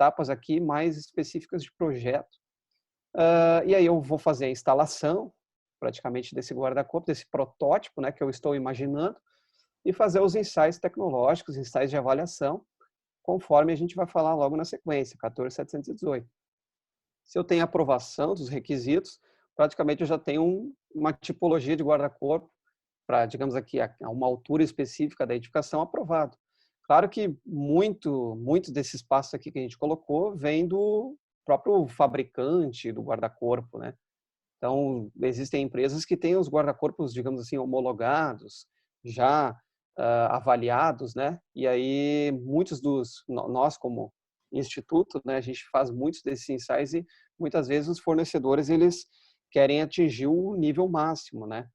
etapas aqui mais específicas de projeto. E aí eu vou fazer a instalação, praticamente, desse guarda-corpo, desse protótipo, né, que eu estou imaginando, e fazer os ensaios tecnológicos, ensaios de avaliação, conforme a gente vai falar logo na sequência, 14718. Se eu tenho aprovação dos requisitos, praticamente eu já tenho uma tipologia de guarda-corpo para, digamos aqui, a uma altura específica da edificação aprovado. Claro que muito desses passos aqui que a gente colocou vem do próprio fabricante do guarda-corpo, né? Então, existem empresas que têm os guarda-corpos, digamos assim, homologados, já avaliados, né? E aí, nós como instituto, né, a gente faz muitos desses ensaios e muitas vezes os fornecedores, eles querem atingir o nível máximo, né?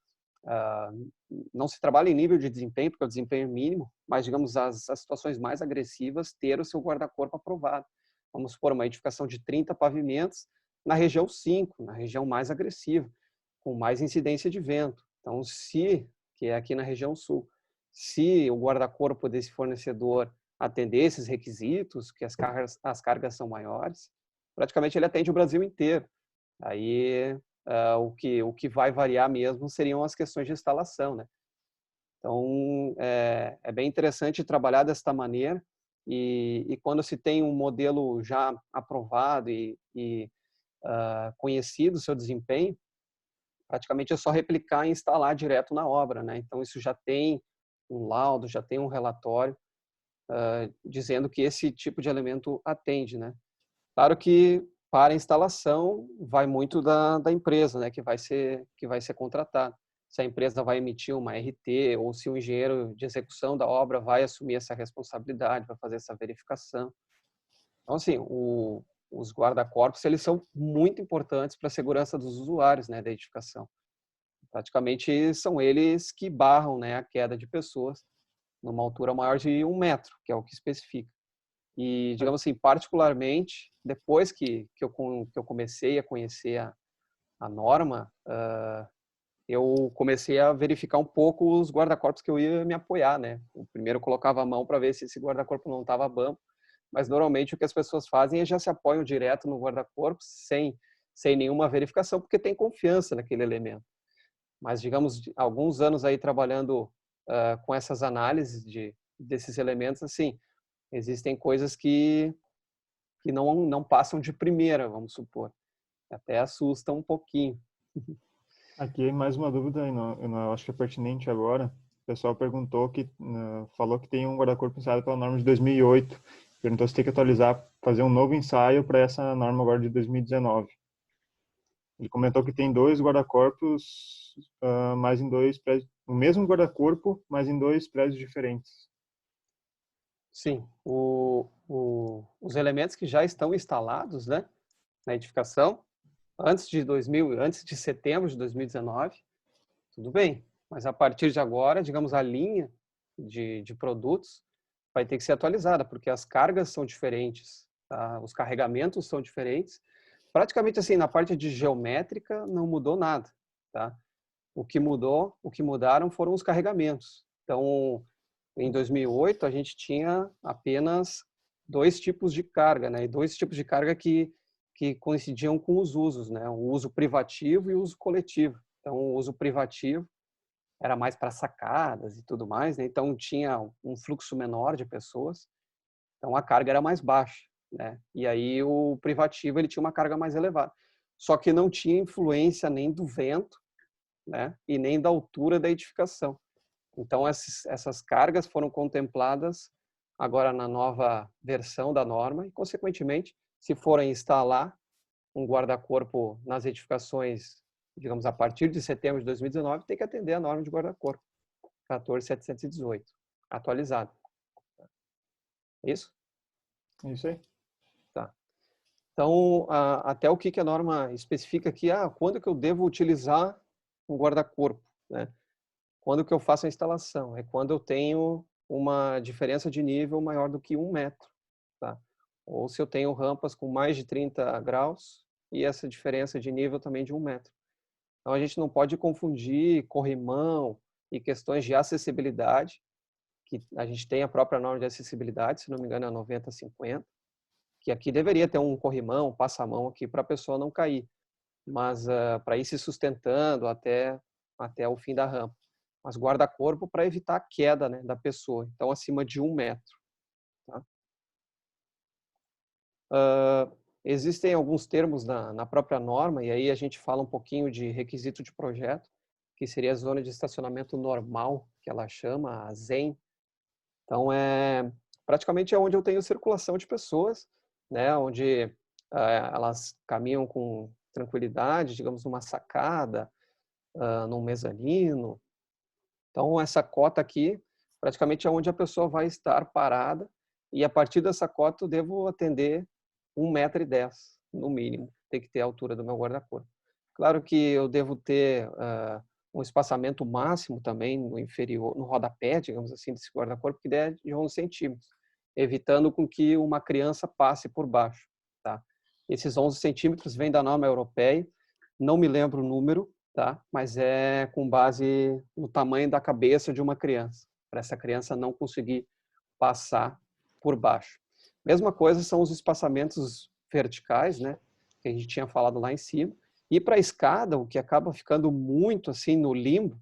Não se trabalha em nível de desempenho, porque é o desempenho é mínimo, mas, digamos, as situações mais agressivas, ter o seu guarda-corpo aprovado. Vamos supor uma edificação de 30 pavimentos na região 5, na região mais agressiva, com mais incidência de vento. Então, que é aqui na região sul, se o guarda-corpo desse fornecedor atender esses requisitos, que as cargas são maiores, praticamente ele atende o Brasil inteiro. Aí, o que vai variar mesmo seriam as questões de instalação, né? Então, é bem interessante trabalhar desta maneira e quando se tem um modelo já aprovado e conhecido o seu desempenho, praticamente é só replicar e instalar direto na obra, né? Então, isso já tem um laudo, já tem um relatório dizendo que esse tipo de elemento atende, né? Claro que para a instalação vai muito da empresa, né, que vai ser contratada. Se a empresa vai emitir uma RT ou se o engenheiro de execução da obra vai assumir essa responsabilidade, vai fazer essa verificação. Então, assim, os guarda-corpos, eles são muito importantes para a segurança dos usuários, né, da edificação. Praticamente são eles que barram, né, a queda de pessoas numa altura maior de 1 metro, que é o que especifica. E, digamos assim, particularmente, depois que eu comecei a conhecer a norma, eu comecei a verificar um pouco os guarda-corpos que eu ia me apoiar, né? O primeiro eu colocava a mão para ver se esse guarda-corpo não estava bambo, mas normalmente o que as pessoas fazem é já se apoiam direto no guarda-corpo sem nenhuma verificação, porque tem confiança naquele elemento. Mas, digamos, alguns anos aí trabalhando com essas análises desses elementos, assim, existem coisas que não passam de primeira, vamos supor. Até assusta um pouquinho. Aqui mais uma dúvida, eu acho que é pertinente agora. O pessoal perguntou falou que tem um guarda-corpo ensaiado pela norma de 2008. Perguntou se tem que atualizar, fazer um novo ensaio para essa norma agora de 2019. Ele comentou que tem dois guarda-corpos, mas em dois prédios, o mesmo guarda-corpo, mas em dois prédios diferentes. Sim, os elementos que já estão instalados, né, na edificação, antes de setembro de 2019, tudo bem. Mas a partir de agora, digamos, a linha de produtos vai ter que ser atualizada, porque as cargas são diferentes, tá? Os carregamentos são diferentes. Praticamente assim, na parte de geométrica não mudou nada, tá? O que mudaram foram os carregamentos. Então, em 2008, a gente tinha apenas 2 tipos de carga, né? E 2 tipos de carga que coincidiam com os usos, né? O uso privativo e o uso coletivo. Então, o uso privativo era mais para sacadas e tudo mais, né? Então, tinha um fluxo menor de pessoas. Então, a carga era mais baixa, né? E aí, o privativo, ele tinha uma carga mais elevada. Só que não tinha influência nem do vento, né? E nem da altura da edificação. Então, essas cargas foram contempladas agora na nova versão da norma e, consequentemente, se forem instalar um guarda-corpo nas edificações, digamos, a partir de setembro de 2019, tem que atender a norma de guarda-corpo, 14718, atualizada. Isso? É isso aí. Tá. Então, até o que a norma especifica aqui, quando que eu devo utilizar um guarda-corpo, né? Quando que eu faço a instalação? É quando eu tenho uma diferença de nível maior do que 1 metro, tá? Ou se eu tenho rampas com mais de 30 graus e essa diferença de nível também de 1 metro. Então, a gente não pode confundir corrimão e questões de acessibilidade, que a gente tem a própria norma de acessibilidade, se não me engano é a 9050, que aqui deveria ter um corrimão, um passamão aqui para a pessoa não cair, mas para ir se sustentando até o fim da rampa. Mas guarda-corpo para evitar a queda, né, da pessoa, então acima de 1 metro. Tá? Existem alguns termos na própria norma, e aí a gente fala um pouquinho de requisito de projeto, que seria a zona de estacionamento normal, que ela chama, a ZEN. Então, praticamente é onde eu tenho circulação de pessoas, né, onde elas caminham com tranquilidade, digamos, numa sacada, num mezanino. Então, essa cota aqui, praticamente é onde a pessoa vai estar parada, e a partir dessa cota eu devo atender 1,10 m, no mínimo. Tem que ter a altura do meu guarda-corpo. Claro que eu devo ter um espaçamento máximo também no inferior, no rodapé, digamos assim, desse guarda-corpo, que é de 11 centímetros, evitando com que uma criança passe por baixo. Tá? Esses 11 centímetros vêm da norma europeia, não me lembro o número, tá? Mas é com base no tamanho da cabeça de uma criança, para essa criança não conseguir passar por baixo. Mesma coisa são os espaçamentos verticais, né, que a gente tinha falado lá em cima. E para a escada, o que acaba ficando muito assim no limbo,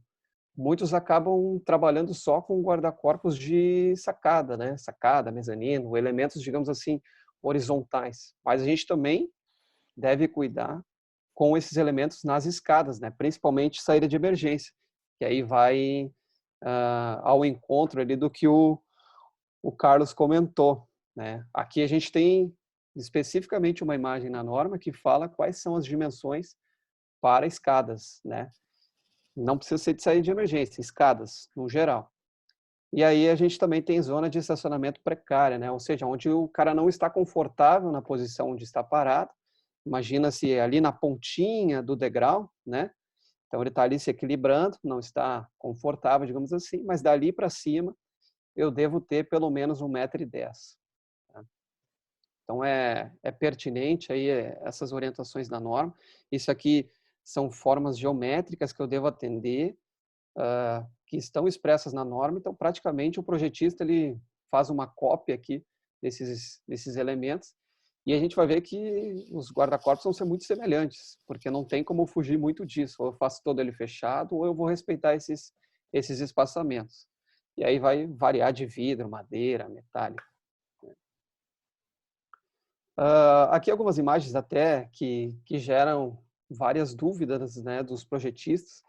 muitos acabam trabalhando só com guarda-corpos de sacada, né, sacada, mezanino, elementos, digamos assim, horizontais. Mas a gente também deve cuidar com esses elementos nas escadas, né, principalmente saída de emergência, que aí vai ao encontro ali do que o Carlos comentou, né? Aqui a gente tem especificamente uma imagem na norma que fala quais são as dimensões para escadas, né? Não precisa ser de saída de emergência, escadas, no geral. E aí a gente também tem zona de estacionamento precária, né? Ou seja, onde o cara não está confortável na posição onde está parado. Imagina-se ali na pontinha do degrau, né? Então ele está ali se equilibrando, não está confortável, digamos assim, mas dali para cima eu devo ter pelo menos 1,10 m. Tá? Então é pertinente aí essas orientações da norma. Isso aqui são formas geométricas que eu devo atender, que estão expressas na norma. Então praticamente o projetista ele faz uma cópia aqui desses elementos e a gente vai ver que os guarda-corpos vão ser muito semelhantes, porque não tem como fugir muito disso. Ou eu faço todo ele fechado ou eu vou respeitar esses espaçamentos. E aí vai variar de vidro, madeira, metálico. Aqui algumas imagens até que geram várias dúvidas, né, dos projetistas,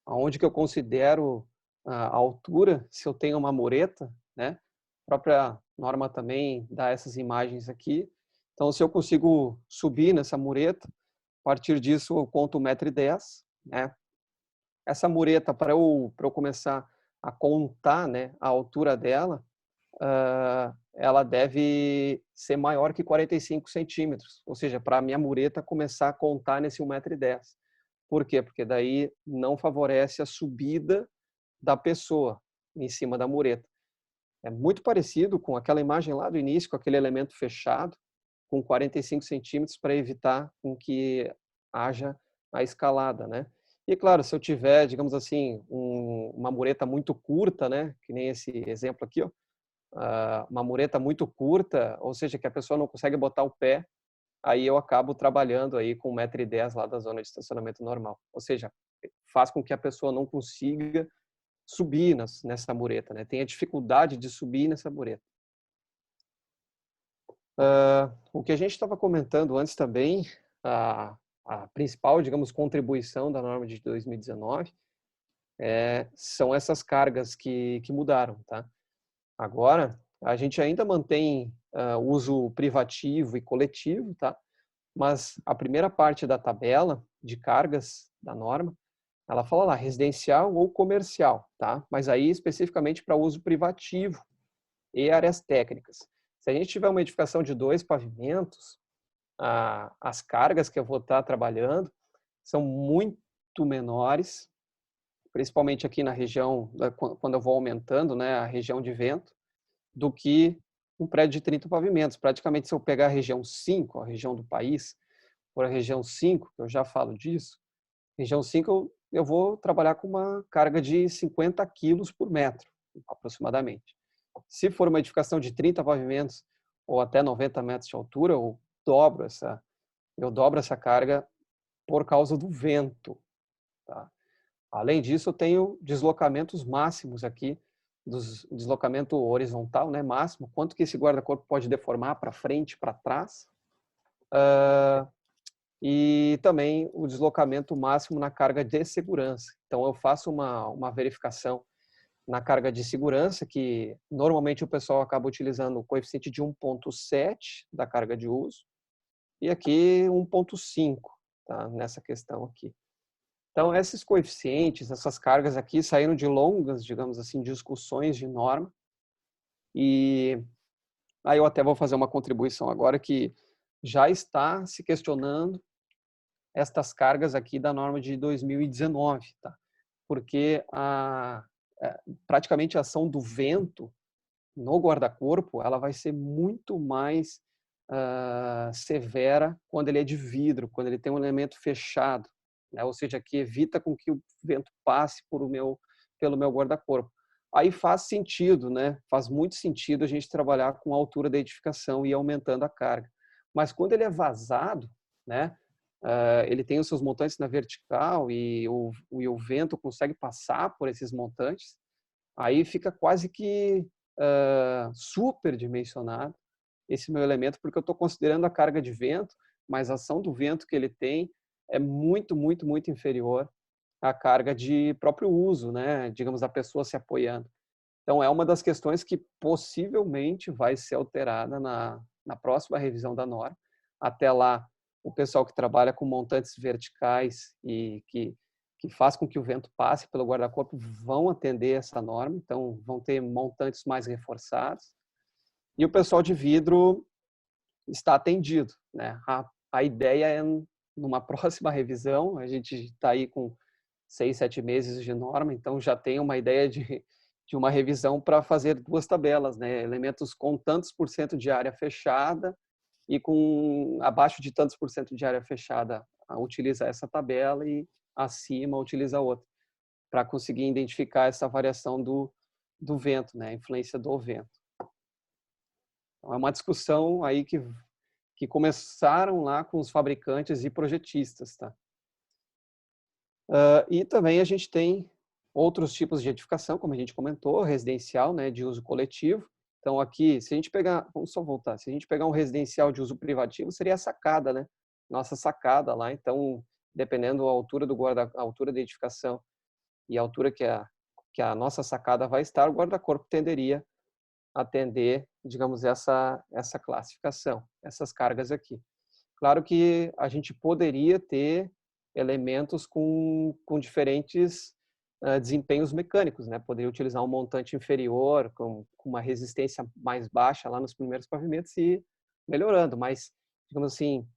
aonde que eu considero a altura, se eu tenho uma mureta, né? A própria norma também dá essas imagens aqui. Então, se eu consigo subir nessa mureta, a partir disso eu conto 1,10 m, né? Essa mureta, para eu começar a contar, né, a altura dela, ela deve ser maior que 45 centímetros, ou seja, para a minha mureta começar a contar nesse 1,10 m. Por quê? Porque daí não favorece a subida da pessoa em cima da mureta. É muito parecido com aquela imagem lá do início, com aquele elemento fechado, com 45 centímetros, para evitar com que haja a escalada, né? E claro, se eu tiver, digamos assim, uma mureta muito curta, né, que nem esse exemplo aqui, ó, uma mureta muito curta, ou seja, que a pessoa não consegue botar o pé, aí eu acabo trabalhando aí com 1,10 m lá da zona de estacionamento normal. Ou seja, faz com que a pessoa não consiga subir nessa mureta, né? Tenha dificuldade de subir nessa mureta. O que a gente estava comentando antes também, a principal, digamos, contribuição da norma de 2019 são essas cargas que mudaram, tá? Agora, a gente ainda mantém uso privativo e coletivo, tá? Mas a primeira parte da tabela de cargas da norma, ela fala lá, residencial ou comercial, tá? Mas aí especificamente para uso privativo e áreas técnicas. Se a gente tiver uma edificação de 2 pavimentos, as cargas que eu vou estar trabalhando são muito menores, principalmente aqui na região, quando eu vou aumentando, né, a região de vento, do que um prédio de 30 pavimentos. Praticamente, se eu pegar a região 5, a região do país, por a região 5, que eu já falo disso, região 5 eu vou trabalhar com uma carga de 50 quilos por metro, aproximadamente. Se for uma edificação de 30 pavimentos, ou até 90 metros de altura, eu dobro essa carga por causa do vento, tá? Além disso, eu tenho deslocamentos máximos aqui, deslocamento horizontal, né, máximo, quanto que esse guarda-corpo pode deformar para frente, para trás, e também o deslocamento máximo na carga de segurança. Então, eu faço uma verificação na carga de segurança, que normalmente o pessoal acaba utilizando o coeficiente de 1,7 da carga de uso, e aqui 1,5, tá? Nessa questão aqui. Então, esses coeficientes, essas cargas aqui saíram de longas, digamos assim, discussões de norma, e aí eu até vou fazer uma contribuição agora que já está se questionando estas cargas aqui da norma de 2019, tá? Porque praticamente a ação do vento no guarda-corpo, ela vai ser muito mais severa quando ele é de vidro, quando ele tem um elemento fechado, né? Ou seja, que evita com que o vento passe pelo meu guarda-corpo. Aí faz sentido, né? Faz muito sentido a gente trabalhar com a altura da edificação e ir aumentando a carga. Mas quando ele é vazado, né? Ele tem os seus montantes na vertical e o vento consegue passar por esses montantes, aí fica quase que superdimensionado esse meu elemento, porque eu estou considerando a carga de vento, mas a ação do vento que ele tem é muito, muito, muito inferior à carga de próprio uso, né? Digamos, da pessoa se apoiando. Então, é uma das questões que possivelmente vai ser alterada na próxima revisão da norma. Até lá, o pessoal que trabalha com montantes verticais e que faz com que o vento passe pelo guarda-corpo vão atender essa norma, então vão ter montantes mais reforçados. E o pessoal de vidro está atendido, né? A ideia é, numa próxima revisão, a gente está aí com 6, 7 meses de norma, então já tem uma ideia de uma revisão para fazer 2 tabelas, né? Elementos com tantos por cento de área fechada e com abaixo de tantos por cento de área fechada, utiliza essa tabela e acima utiliza outra, para conseguir identificar essa variação do vento, né? A influência do vento. Então, é uma discussão aí que começaram lá com os fabricantes e projetistas, tá? E também a gente tem outros tipos de edificação, como a gente comentou, residencial, né, de uso coletivo. Então aqui, se a gente pegar, vamos só voltar, se a gente pegar um residencial de uso privativo, seria a sacada, né? Nossa sacada lá. Então, dependendo da altura a altura da edificação e a altura que a nossa sacada vai estar, o guarda-corpo tenderia a atender, digamos, essa classificação, essas cargas aqui. Claro que a gente poderia ter elementos com diferentes desempenhos mecânicos, né? Poderia utilizar um montante inferior, com uma resistência mais baixa lá nos primeiros pavimentos e ir melhorando, mas, digamos assim,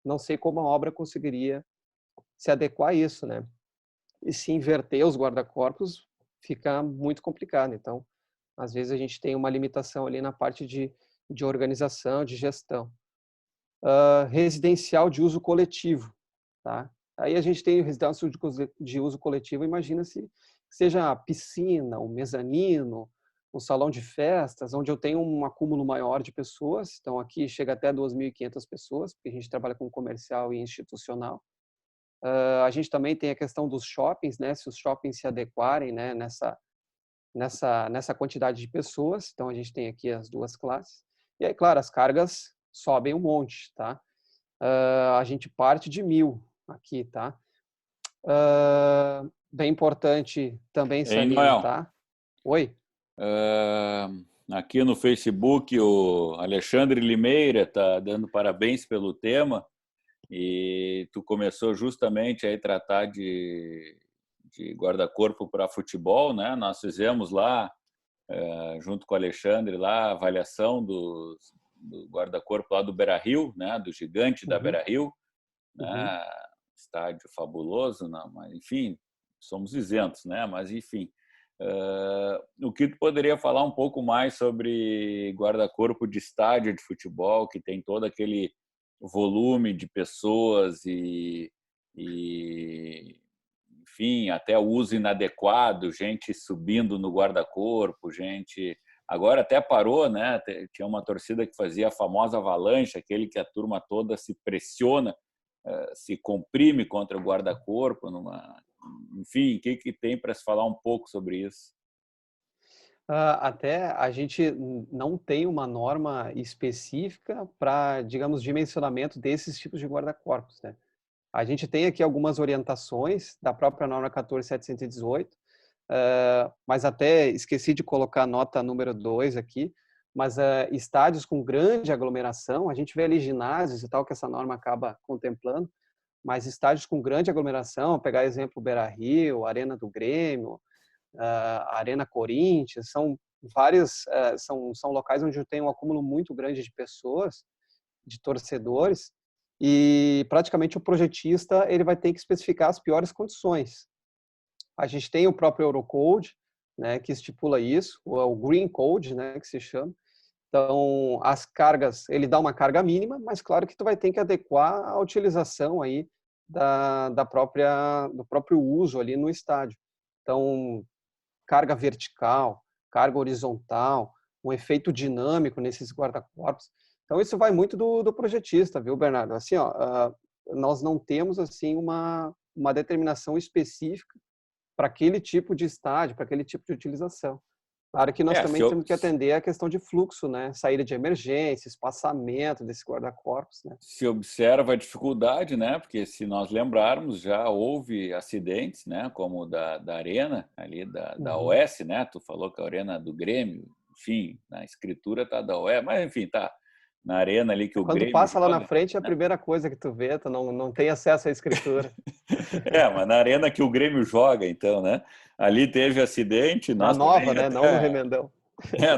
não sei como a obra conseguiria se adequar a isso, né? E se inverter os guarda-corpos, fica muito complicado. Então, às vezes a gente tem uma limitação ali na parte de organização, de gestão. Residencial de uso coletivo, tá? Aí a gente tem o residencial de uso coletivo, imagina-se que seja a piscina, o mezanino, o salão de festas, onde eu tenho um acúmulo maior de pessoas, então aqui chega até 2.500 pessoas, porque a gente trabalha com comercial e institucional. A gente também tem a questão dos shoppings, né? Se os shoppings se adequarem, né, nessa quantidade de pessoas, então a gente tem aqui as 2 classes. E aí, claro, as cargas sobem um monte, tá? A gente parte de 1.000 aqui, tá? Bem importante também Ei, Noel, salientar. Oi? aqui no Facebook o Alexandre Limeira está dando parabéns pelo tema e tu começou justamente a tratar de guarda-corpo para futebol, né? Nós fizemos lá, junto com o Alexandre, lá a avaliação do guarda-corpo lá do Beira-Rio, né? Do gigante da Beira-Rio, né? Estádio fabuloso, não, mas enfim, somos isentos, né? Mas enfim, o que tu poderia falar um pouco mais sobre guarda-corpo de estádio de futebol, que tem todo aquele volume de pessoas enfim, até o uso inadequado, gente subindo no guarda-corpo, gente Agora até parou, né? Tinha uma torcida que fazia a famosa avalanche, aquele que a turma toda se pressiona, se comprime contra o guarda-corpo, enfim, o que tem para se falar um pouco sobre isso? Até a gente não tem uma norma específica para, digamos, dimensionamento desses tipos de guarda-corpos, né? A gente tem aqui algumas orientações da própria norma 14.718, mas até esqueci de colocar a nota número 2 aqui, mas estádios com grande aglomeração, a gente vê ali ginásios e tal, que essa norma acaba contemplando, mas estádios com grande aglomeração, pegar exemplo Beira-Rio, Arena do Grêmio, Arena Corinthians, são vários, são locais onde tem um acúmulo muito grande de pessoas, de torcedores, e praticamente o projetista ele vai ter que especificar as piores condições. A gente tem o próprio Eurocode, né, que estipula isso, o Green Code, né, que se chama. Então, as cargas, ele dá uma carga mínima, mas claro que tu vai ter que adequar a utilização aí do próprio uso ali no estádio. Então, carga vertical, carga horizontal, um efeito dinâmico nesses guarda-corpos. Então, isso vai muito do projetista, viu, Bernardo? Assim, ó, nós não temos assim uma determinação específica para aquele tipo de estádio, para aquele tipo de utilização. Claro que nós também temos que atender a questão de fluxo, né? Saída de emergência, espaçamento desse guarda-corpos, né? Se observa a dificuldade, né? Porque se nós lembrarmos, já houve acidentes, né? Como da Arena, ali da OS, né? Tu falou que a Arena do Grêmio, enfim, na escritura tá da OS, mas enfim, tá na Arena ali que o Quando Grêmio passa lá na joga, frente, é a né? primeira coisa que tu vê, tu não tem acesso à escritura. Mas na Arena que o Grêmio joga, então, né? Ali teve acidente, Na nós nova, também né? Não no até, remendão.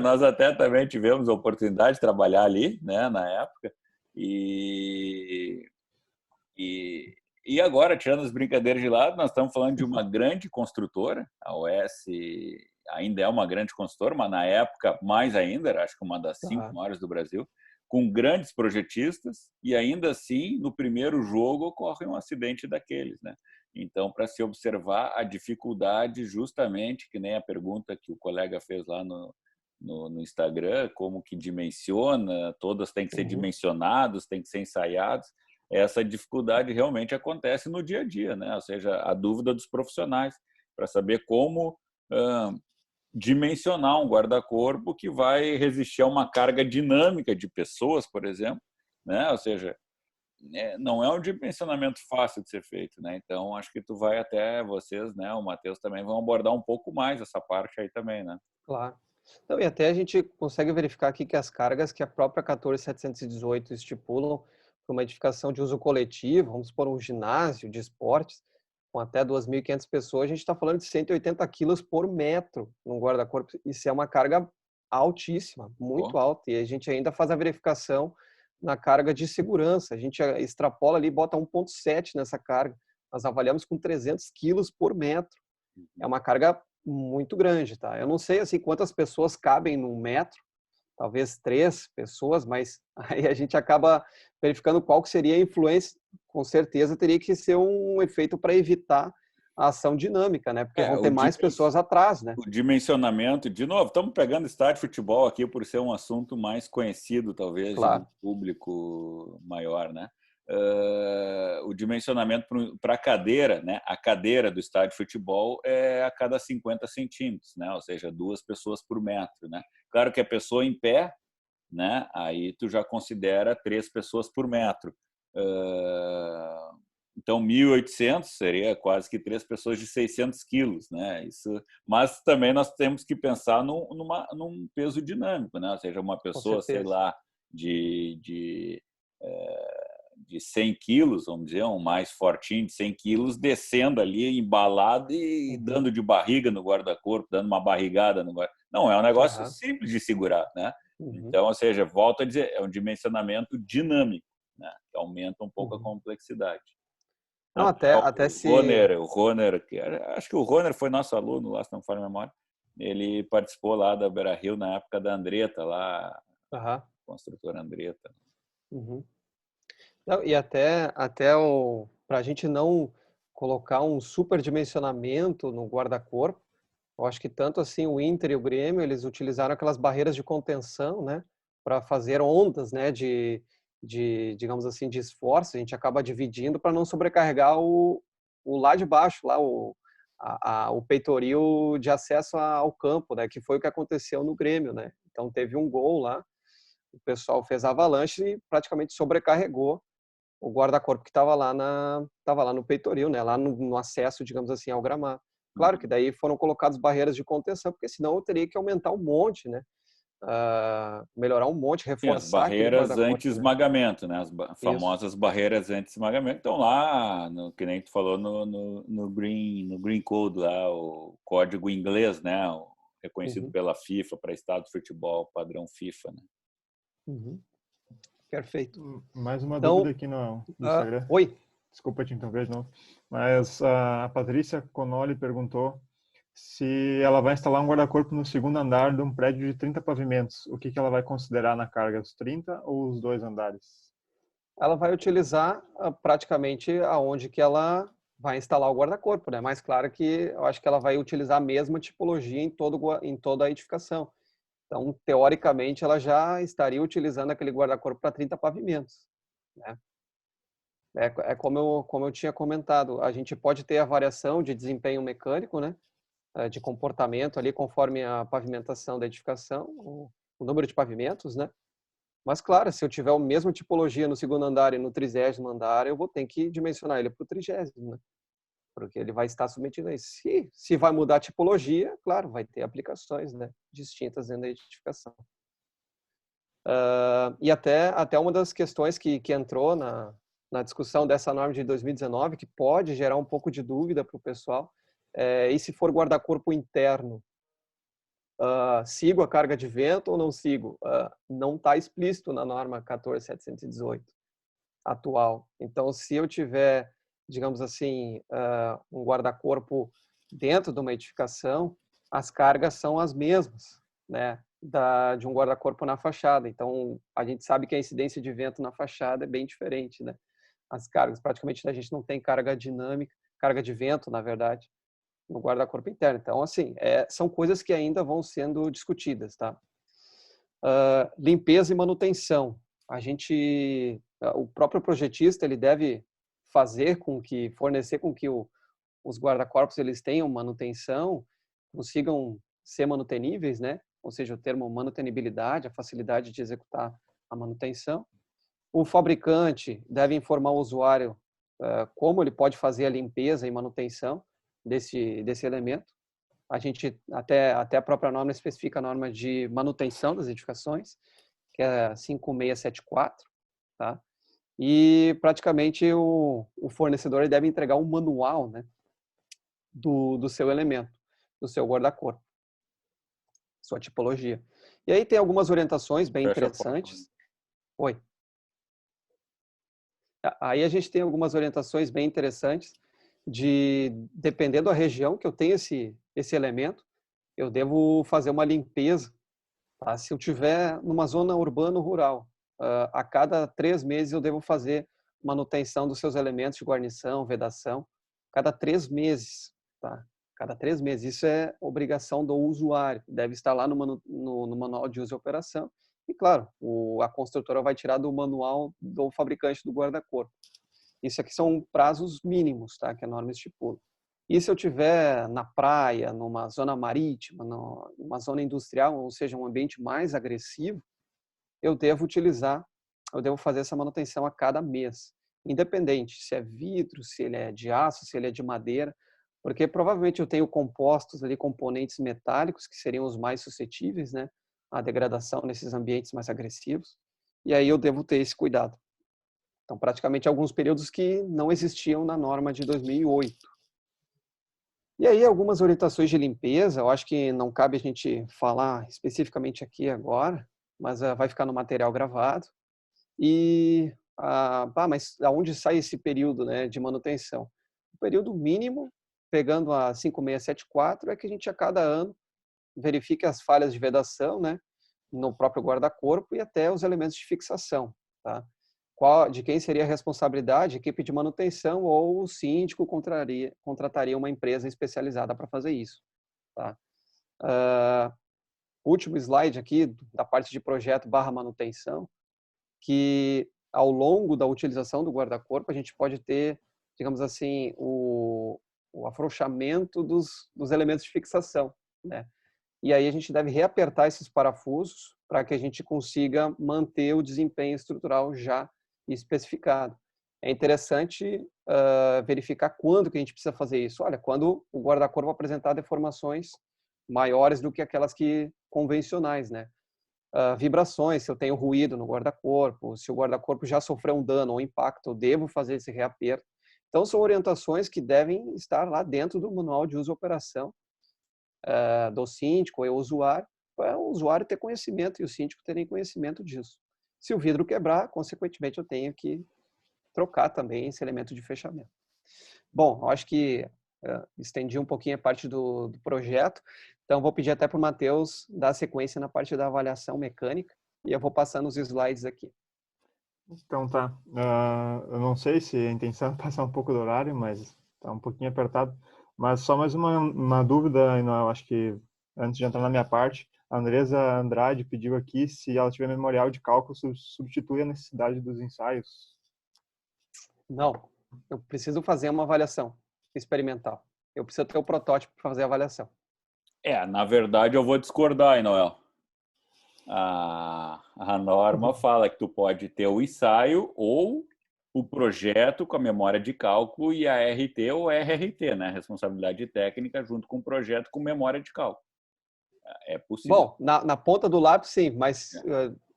nós até também tivemos a oportunidade de trabalhar ali, né? Na época e, e agora, tirando as brincadeiras de lado, nós estamos falando de uma grande construtora, a OS ainda é uma grande construtora, mas na época mais ainda, era, acho que uma das 5 maiores do Brasil, com grandes projetistas, e ainda assim, no primeiro jogo, ocorre um acidente daqueles, né? Então, para se observar a dificuldade, justamente, que nem a pergunta que o colega fez lá no Instagram, como que dimensiona, todas têm que ser dimensionadas, têm que ser ensaiadas, essa dificuldade realmente acontece no dia a dia, né? Ou seja, a dúvida dos profissionais para saber como dimensionar um guarda-corpo que vai resistir a uma carga dinâmica de pessoas, por exemplo, né? Ou seja, não é um dimensionamento fácil de ser feito, né? Então, acho que tu vai até vocês, né? O Matheus também vão abordar um pouco mais essa parte aí também, né? Claro. Então, e até a gente consegue verificar aqui que as cargas que a própria 14.718 estipulam para uma edificação de uso coletivo, vamos supor um ginásio de esportes, com até 2.500 pessoas, a gente está falando de 180 quilos por metro num guarda-corpo. Isso é uma carga altíssima, muito alta. E a gente ainda faz a verificação na carga de segurança. A gente extrapola ali, bota 1,7 nessa carga. Nós avaliamos com 300 quilos por metro. É uma carga muito grande, tá? Eu não sei assim quantas pessoas cabem num metro, talvez 3 pessoas, mas aí a gente acaba verificando qual que seria a influência. Com certeza teria que ser um efeito para evitar a ação dinâmica, né? Porque vão ter mais pessoas atrás, né? O dimensionamento, de novo, estamos pegando estádio de futebol aqui por ser um assunto mais conhecido, talvez, Claro. de público maior, né? O dimensionamento para a cadeira, né? A cadeira do estádio de futebol é a cada 50 centímetros, né? Ou seja, 2 pessoas por metro, né? Claro que a pessoa em pé, né? Aí tu já considera 3 pessoas por metro. Então, 1.800 seria quase que 3 pessoas de 600 quilos, né? Isso, mas também nós temos que pensar num peso dinâmico, né? Ou seja, uma pessoa, sei lá, de 100 quilos, vamos dizer, um mais fortinho de 100 quilos, descendo ali, embalado e dando de barriga no guarda-corpo, dando uma barrigada no guarda-corpo. Não, é um negócio simples de segurar, né? Então, ou seja, volto a dizer, é um dimensionamento dinâmico, né? Que aumenta um pouco a complexidade. Não, até se... O Roner, acho que o Roner foi nosso aluno lá, se não me falha a memória. Ele participou lá da Beira-Rio na época da Andretta, lá, construtora Andretta. Não, e até para a gente não colocar um superdimensionamento no guarda-corpo, Eu acho que tanto assim o Inter e o Grêmio, eles utilizaram aquelas barreiras de contenção, né, para fazer ondas, né, digamos assim, de esforço. A gente acaba dividindo para não sobrecarregar o lá de baixo, lá o peitoril de acesso ao campo, né, que foi o que aconteceu no Grêmio, né. Então teve um gol lá, o pessoal fez a avalanche e praticamente sobrecarregou o guarda-corpo que estava lá no peitoril, né, lá no acesso, digamos assim, ao gramado. Claro que daí foram colocadas barreiras de contenção, porque senão eu teria que aumentar um monte, né, melhorar um monte, Sim, as reforçar aquele barreiras guarda-corpo, né. anti-esmagamento, né? As Isso. famosas barreiras anti-esmagamento estão lá, que nem tu falou no Green Code, lá, o código inglês, né? Reconhecido Uhum, pela FIFA para estado de futebol, padrão FIFA, né? uhum. Perfeito. Mais uma dúvida Então, aqui no Instagram. oi. Desculpa te interromper de novo. Mas a Patrícia Conoli perguntou se ela vai instalar um guarda-corpo no segundo andar de um prédio de 30 pavimentos. O que ela vai considerar na carga, os 30 ou os 2 andares? Ela vai utilizar praticamente aonde que ela vai instalar o guarda-corpo, né? Mas claro que eu acho que ela vai utilizar a mesma tipologia em toda a edificação. Então, teoricamente, ela já estaria utilizando aquele guarda-corpo para 30 pavimentos, né? É como eu tinha comentado, a gente pode ter a variação de desempenho mecânico, né? De comportamento ali conforme a pavimentação da edificação, o número de pavimentos, né? Mas, claro, se eu tiver a mesma tipologia no segundo andar e no 30º andar, eu vou ter que dimensionar ele para o 30º, né? Porque ele vai estar submetido a isso. Se vai mudar a tipologia, claro, vai ter aplicações, né, distintas dentro da edificação. E até uma das questões que entrou na discussão dessa norma de 2019, que pode gerar um pouco de dúvida para o pessoal, e se for guarda-corpo interno, sigo a carga de vento ou não sigo? Não está explícito na norma 14.718 atual. Então, se eu tiver, digamos assim, um guarda-corpo dentro de uma edificação, as cargas são as mesmas, né, de um guarda-corpo na fachada. Então, a gente sabe que a incidência de vento na fachada é bem diferente, né? As cargas, praticamente a gente não tem carga dinâmica, carga de vento, na verdade, no guarda-corpo interno. Então, assim, são coisas que ainda vão sendo discutidas, tá? Limpeza e manutenção. O próprio projetista, ele deve fornecer com que os guarda-corpos eles tenham manutenção, consigam ser manuteníveis, né? Ou seja, o termo manutenibilidade, a facilidade de executar a manutenção. O fabricante deve informar o usuário como ele pode fazer a limpeza e manutenção desse elemento. A gente, até a própria norma especifica a norma de manutenção das edificações, que é 5674, tá? E praticamente o fornecedor deve entregar um manual, né, do seu elemento, do seu guarda-corpo, sua tipologia. E aí tem algumas orientações bem Fecha a porta. interessantes. Oi. Aí a gente tem algumas orientações bem interessantes dependendo da região que eu tenho esse elemento, eu devo fazer uma limpeza, tá? Se eu tiver numa zona urbana ou rural, a cada 3 meses eu devo fazer manutenção dos seus elementos de guarnição, vedação, cada 3 meses, tá? Cada 3 meses. Isso é obrigação do usuário, deve estar lá no manual de uso e operação. E, claro, a construtora vai tirar do manual do fabricante do guarda-corpo. Isso aqui são prazos mínimos, tá? Que a norma estipula. E se eu tiver na praia, numa zona marítima, numa zona industrial, ou seja, um ambiente mais agressivo, eu devo fazer essa manutenção a cada mês, independente se é vidro, se ele é de aço, se ele é de madeira, porque provavelmente eu tenho compostos ali, componentes metálicos, que seriam os mais suscetíveis, né, à degradação nesses ambientes mais agressivos, e aí eu devo ter esse cuidado. Então, praticamente alguns períodos que não existiam na norma de 2008. E aí, algumas orientações de limpeza, eu acho que não cabe a gente falar especificamente aqui agora, mas vai ficar no material gravado. Mas aonde sai esse período, né, de manutenção? O período mínimo, pegando a 5674, é que a gente a cada ano verifique as falhas de vedação, né, no próprio guarda-corpo e até os elementos de fixação, tá? De quem seria a responsabilidade, equipe de manutenção ou o síndico contrataria uma empresa especializada para fazer isso, tá? Último slide aqui, da parte de projeto / manutenção, que ao longo da utilização do guarda-corpo, a gente pode ter, digamos assim, o afrouxamento dos elementos de fixação, né? E aí a gente deve reapertar esses parafusos para que a gente consiga manter o desempenho estrutural já especificado. É interessante verificar quando que a gente precisa fazer isso. Olha, quando o guarda-corpo apresentar deformações maiores do que aquelas convencionais, né? Vibrações, se eu tenho ruído no guarda-corpo, se o guarda-corpo já sofreu um dano ou impacto, eu devo fazer esse reaperto. Então, são orientações que devem estar lá dentro do manual de uso e operação do síndico ou usuário, para o usuário ter conhecimento e o síndico terem conhecimento disso. Se o vidro quebrar, consequentemente, eu tenho que trocar também esse elemento de fechamento. Bom, acho que estendi um pouquinho a parte do projeto, então vou pedir até para o Matheus dar sequência na parte da avaliação mecânica e eu vou passando os slides aqui. Então tá, eu não sei se a intenção é passar um pouco do horário, mas está um pouquinho apertado. Mas só mais uma dúvida, eu acho que antes de entrar na minha parte, a Andresa Andrade pediu aqui se ela tiver memorial de cálculo, substitui a necessidade dos ensaios. Não, eu preciso fazer uma avaliação experimental. Eu preciso ter o protótipo para fazer a avaliação. Na verdade, eu vou discordar, hein, Noel. A norma fala que tu pode ter o ensaio ou o projeto com a memória de cálculo e a RT ou RRT, né? Responsabilidade técnica junto com o projeto com memória de cálculo. É possível. Bom, na ponta do lápis, sim, mas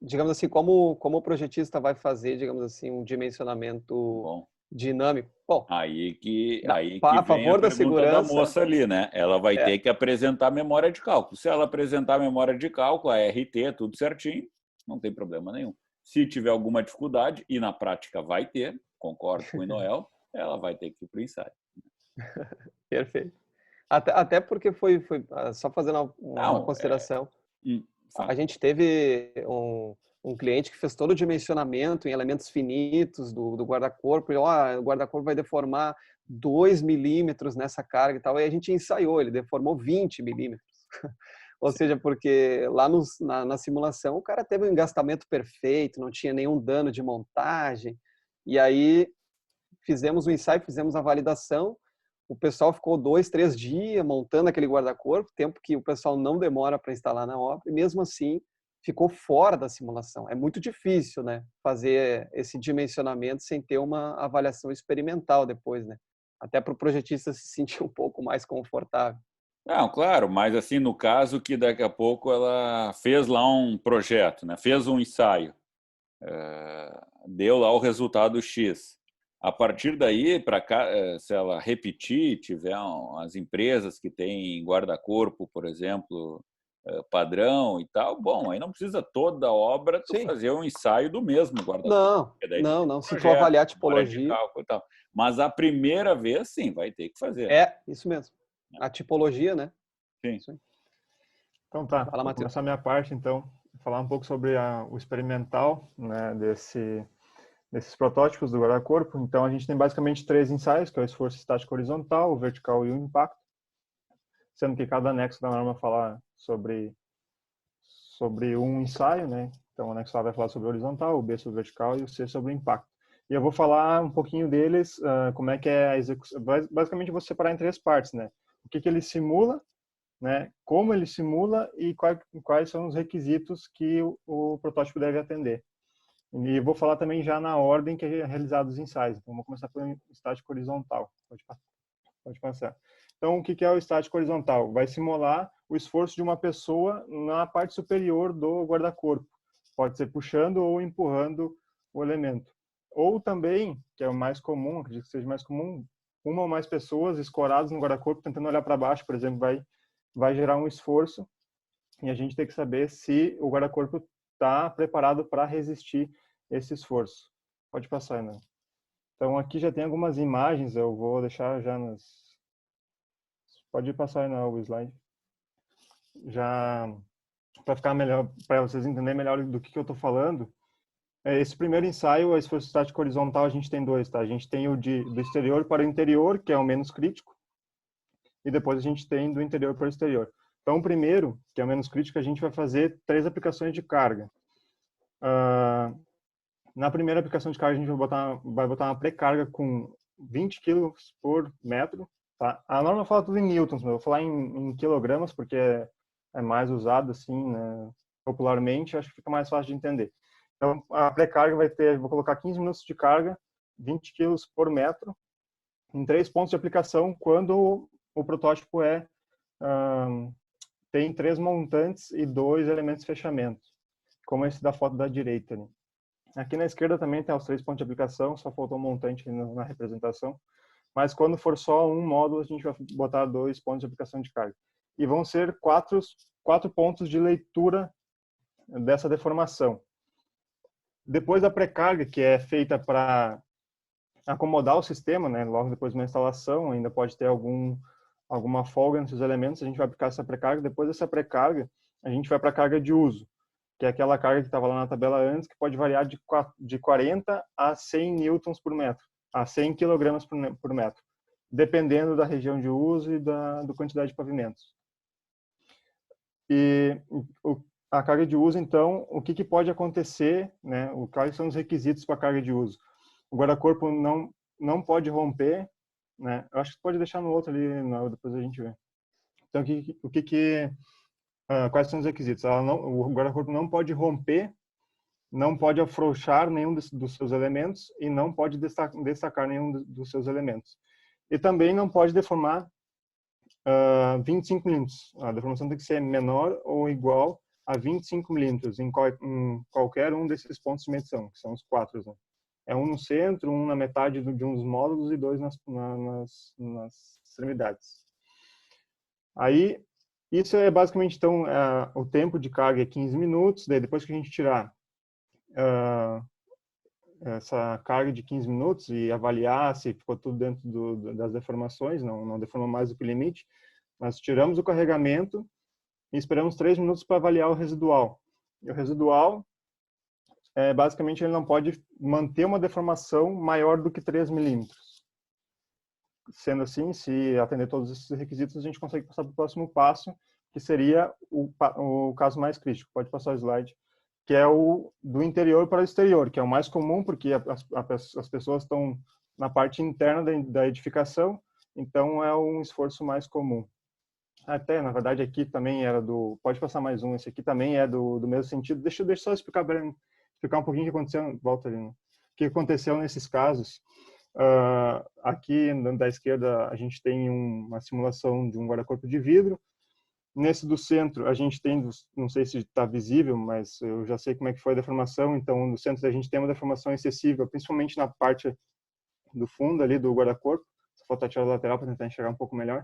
digamos assim, como o projetista vai fazer, digamos assim, um dimensionamento dinâmico? Bom, aí que a vem favor a da pergunta segurança, da moça ali, né? Ela vai ter que apresentar a memória de cálculo. Se ela apresentar a memória de cálculo, a RT, tudo certinho, não tem problema nenhum. Se tiver alguma dificuldade, e na prática vai ter, concordo com o Noel, ela vai ter que ir para o ensaio. Perfeito. Até porque foi só fazendo uma consideração, a gente teve um cliente que fez todo o dimensionamento em elementos finitos do guarda-corpo, e o guarda-corpo vai deformar 2 milímetros nessa carga e tal, e a gente ensaiou, ele deformou 20 milímetros. Ou seja, porque lá na simulação o cara teve um engastamento perfeito, não tinha nenhum dano de montagem, e aí fizemos o ensaio, fizemos a validação, o pessoal ficou 2, 3 dias montando aquele guarda-corpo, tempo que o pessoal não demora para instalar na obra, e mesmo assim ficou fora da simulação. É muito difícil, né, fazer esse dimensionamento sem ter uma avaliação experimental depois, né? Até para o projetista se sentir um pouco mais confortável. Não, claro, mas assim, no caso que daqui a pouco ela fez lá um projeto, né? Fez um ensaio, deu lá o resultado X. A partir daí, se ela repetir, tiver as empresas que têm guarda-corpo, por exemplo, padrão e tal, bom, aí não precisa toda a obra tu fazer um ensaio do mesmo guarda-corpo. Não. Se tu avaliar a tipologia... E tal. Mas a primeira vez, sim, vai ter que fazer. Isso mesmo. A tipologia, né? Sim. Então tá, vou começar a minha parte, então, falar um pouco sobre o experimental, né, desses protótipos do guarda-corpo. Então, a gente tem basicamente 3 ensaios, que é o esforço estático horizontal, o vertical e o impacto, sendo que cada anexo da norma fala sobre um ensaio, né? Então, o anexo A vai falar sobre o horizontal, o B sobre o vertical e o C sobre o impacto. E eu vou falar um pouquinho deles, como é que é a execução. Basicamente, eu vou separar em 3 partes, né? O que ele simula, né? Como ele simula e quais são os requisitos que o protótipo deve atender. E vou falar também já na ordem que é realizado os ensaios. Então, vamos começar pelo estático horizontal. Pode passar. Então, o que é o estático horizontal? Vai simular o esforço de uma pessoa na parte superior do guarda-corpo. Pode ser puxando ou empurrando o elemento. Ou também, que é o mais comum, acredito que seja mais comum, uma ou mais pessoas escoradas no guarda-corpo tentando olhar para baixo, por exemplo, vai gerar um esforço e a gente tem que saber se o guarda-corpo está preparado para resistir esse esforço. Pode passar, né? Então, aqui já tem algumas imagens, eu vou deixar já nas... Pode passar o slide. Já, para ficar melhor, para vocês entenderem melhor do que eu estou falando, esse primeiro ensaio, o esforço estático horizontal, a gente tem 2, tá? A gente tem o do exterior para o interior, que é o menos crítico, e depois a gente tem do interior para o exterior. Então, o primeiro, que é o menos crítico, a gente vai fazer 3 aplicações de carga. Na primeira aplicação de carga, a gente vai botar uma pré-carga com 20 kg por metro. Tá? A norma fala tudo em newtons, mas eu vou falar em quilogramas, porque é mais usado assim, né, popularmente, acho que fica mais fácil de entender. Então, a pré-carga vou colocar 15 minutos de carga, 20 kg por metro, em 3 pontos de aplicação, quando o protótipo tem 3 montantes e 2 elementos de fechamento, como esse da foto da direita. Né? Aqui na esquerda também tem os 3 pontos de aplicação, só faltou um montante na representação. Mas quando for só um módulo, a gente vai botar 2 pontos de aplicação de carga. E vão ser 4 pontos de leitura dessa deformação. Depois da pré-carga, que é feita para acomodar o sistema, né, logo depois de uma instalação, ainda pode ter alguma folga nesses elementos, a gente vai aplicar essa pré-carga. Depois dessa pré-carga, a gente vai para a carga de uso, que é aquela carga que estava lá na tabela antes, que pode variar de 40 a 100 newtons por metro, a 100 quilogramas por metro, dependendo da região de uso e da quantidade de pavimentos. E a carga de uso, então, o que pode acontecer, né? Quais são os requisitos para a carga de uso? O guarda-corpo não pode romper, né? Eu acho que pode deixar no outro ali, depois a gente vê. Então, quais são os requisitos? O guarda-corpo não pode romper, não pode afrouxar nenhum dos seus elementos e não pode destacar nenhum dos seus elementos. E também não pode deformar 25 milímetros. A deformação tem que ser menor ou igual a 25 milímetros em qualquer um desses pontos de medição, que são os 4. Né? É um no centro, um na metade de um dos módulos e 2 nas extremidades. Aí, isso é basicamente, então, o tempo de carga é 15 minutos, daí depois que a gente tirar essa carga de 15 minutos e avaliar se ficou tudo dentro das deformações, não deforma mais do que o limite, nós tiramos o carregamento e esperamos 3 minutos para avaliar o residual. E o residual, basicamente, ele não pode manter uma deformação maior do que 3 milímetros. Sendo assim, se atender todos esses requisitos, a gente consegue passar para o próximo passo, que seria o caso mais crítico. Pode passar o slide. Que é o do interior para o exterior, que é o mais comum, porque as pessoas estão na parte interna da edificação, então é um esforço mais comum. Até, na verdade, aqui também era pode passar mais um, esse aqui também é do mesmo sentido. Deixa eu só explicar um pouquinho o que aconteceu, volta ali, né? O que aconteceu nesses casos. Aqui, da esquerda, a gente tem uma simulação de um guarda-corpo de vidro. Nesse do centro, a gente tem, não sei se está visível, mas eu já sei como é que foi a deformação. Então, no centro, a gente tem uma deformação excessiva, principalmente na parte do fundo ali do guarda-corpo. Só falta tirar a lateral para tentar enxergar um pouco melhor.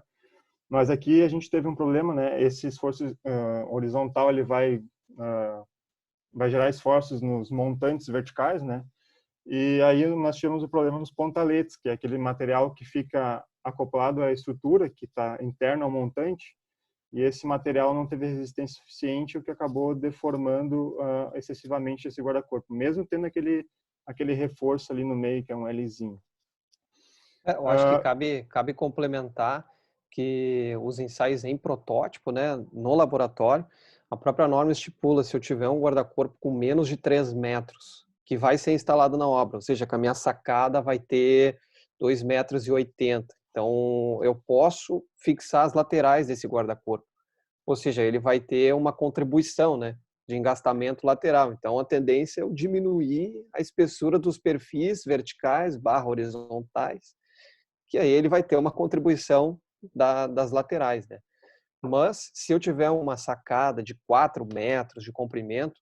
Mas aqui a gente teve um problema, né? Esse esforço horizontal, ele vai gerar esforços nos montantes verticais, né? E aí nós tivemos o problema nos pontaletes, que é aquele material que fica acoplado à estrutura, que está interno ao montante, e esse material não teve resistência suficiente, o que acabou deformando excessivamente esse guarda-corpo, mesmo tendo aquele reforço ali no meio, que é um Lzinho. Eu acho que cabe complementar que os ensaios em protótipo, né, no laboratório, a própria norma estipula, se eu tiver um guarda-corpo com menos de 3 metros, que vai ser instalado na obra, ou seja, que a minha sacada vai ter 2,80 metros. Então, eu posso fixar as laterais desse guarda-corpo. Ou seja, ele vai ter uma contribuição, né, de engastamento lateral. Então, a tendência é eu diminuir a espessura dos perfis verticais / horizontais, que aí ele vai ter uma contribuição das laterais, né? Mas, se eu tiver uma sacada de 4 metros de comprimento,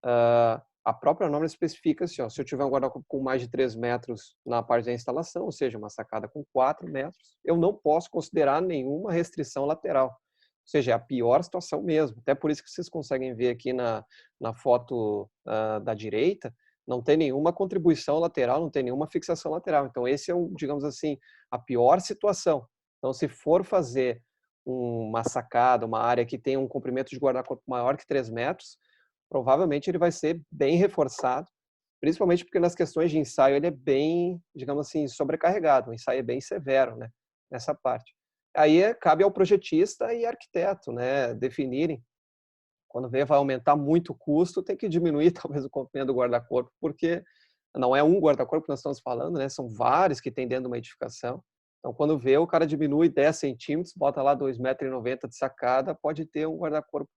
a própria norma especifica assim, se eu tiver um guarda-corpo com mais de 3 metros na parte da instalação, ou seja, uma sacada com 4 metros, eu não posso considerar nenhuma restrição lateral. Ou seja, é a pior situação mesmo. Até por isso que vocês conseguem ver aqui na foto da direita, não tem nenhuma contribuição lateral, não tem nenhuma fixação lateral. Então, esse é, digamos assim, a pior situação. Então, se for fazer uma sacada, uma área que tem um comprimento de guarda-corpo maior que 3 metros, provavelmente ele vai ser bem reforçado, principalmente porque nas questões de ensaio ele é bem, digamos assim, sobrecarregado. O ensaio é bem severo, né, nessa parte. aí cabe ao projetista e arquiteto, né, definirem. Quando vê vai aumentar muito o custo, tem que diminuir talvez o comprimento do guarda-corpo, porque não é um guarda-corpo que nós estamos falando, né? São vários que tem dentro de uma edificação. Então, quando vê, o cara diminui 10 centímetros, bota lá 2,90 m de sacada, pode ter um guarda-corpo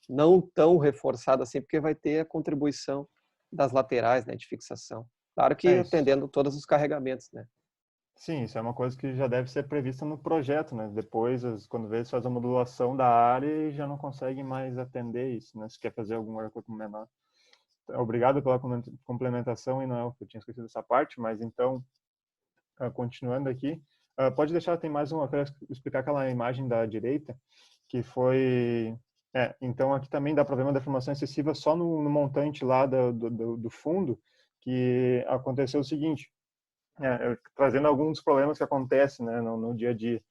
não tão reforçado assim, porque vai ter a contribuição das laterais, né, de fixação. Claro que É isso. atendendo todos os carregamentos, né? Sim, isso é uma coisa que já deve ser prevista no projeto, né? Depois, quando vê, faz a modulação da área e já não consegue mais atender isso, né? Se quer fazer algum guarda-corpo menor. Obrigado pela complementação, e não, eu tinha esquecido essa parte, mas então, continuando aqui, pode deixar, tem mais uma, eu quero explicar aquela imagem da direita, que foi... então aqui também dá para ver uma deformação excessiva só no montante lá do fundo, que aconteceu o seguinte, trazendo alguns problemas que acontecem, né, no dia a dia.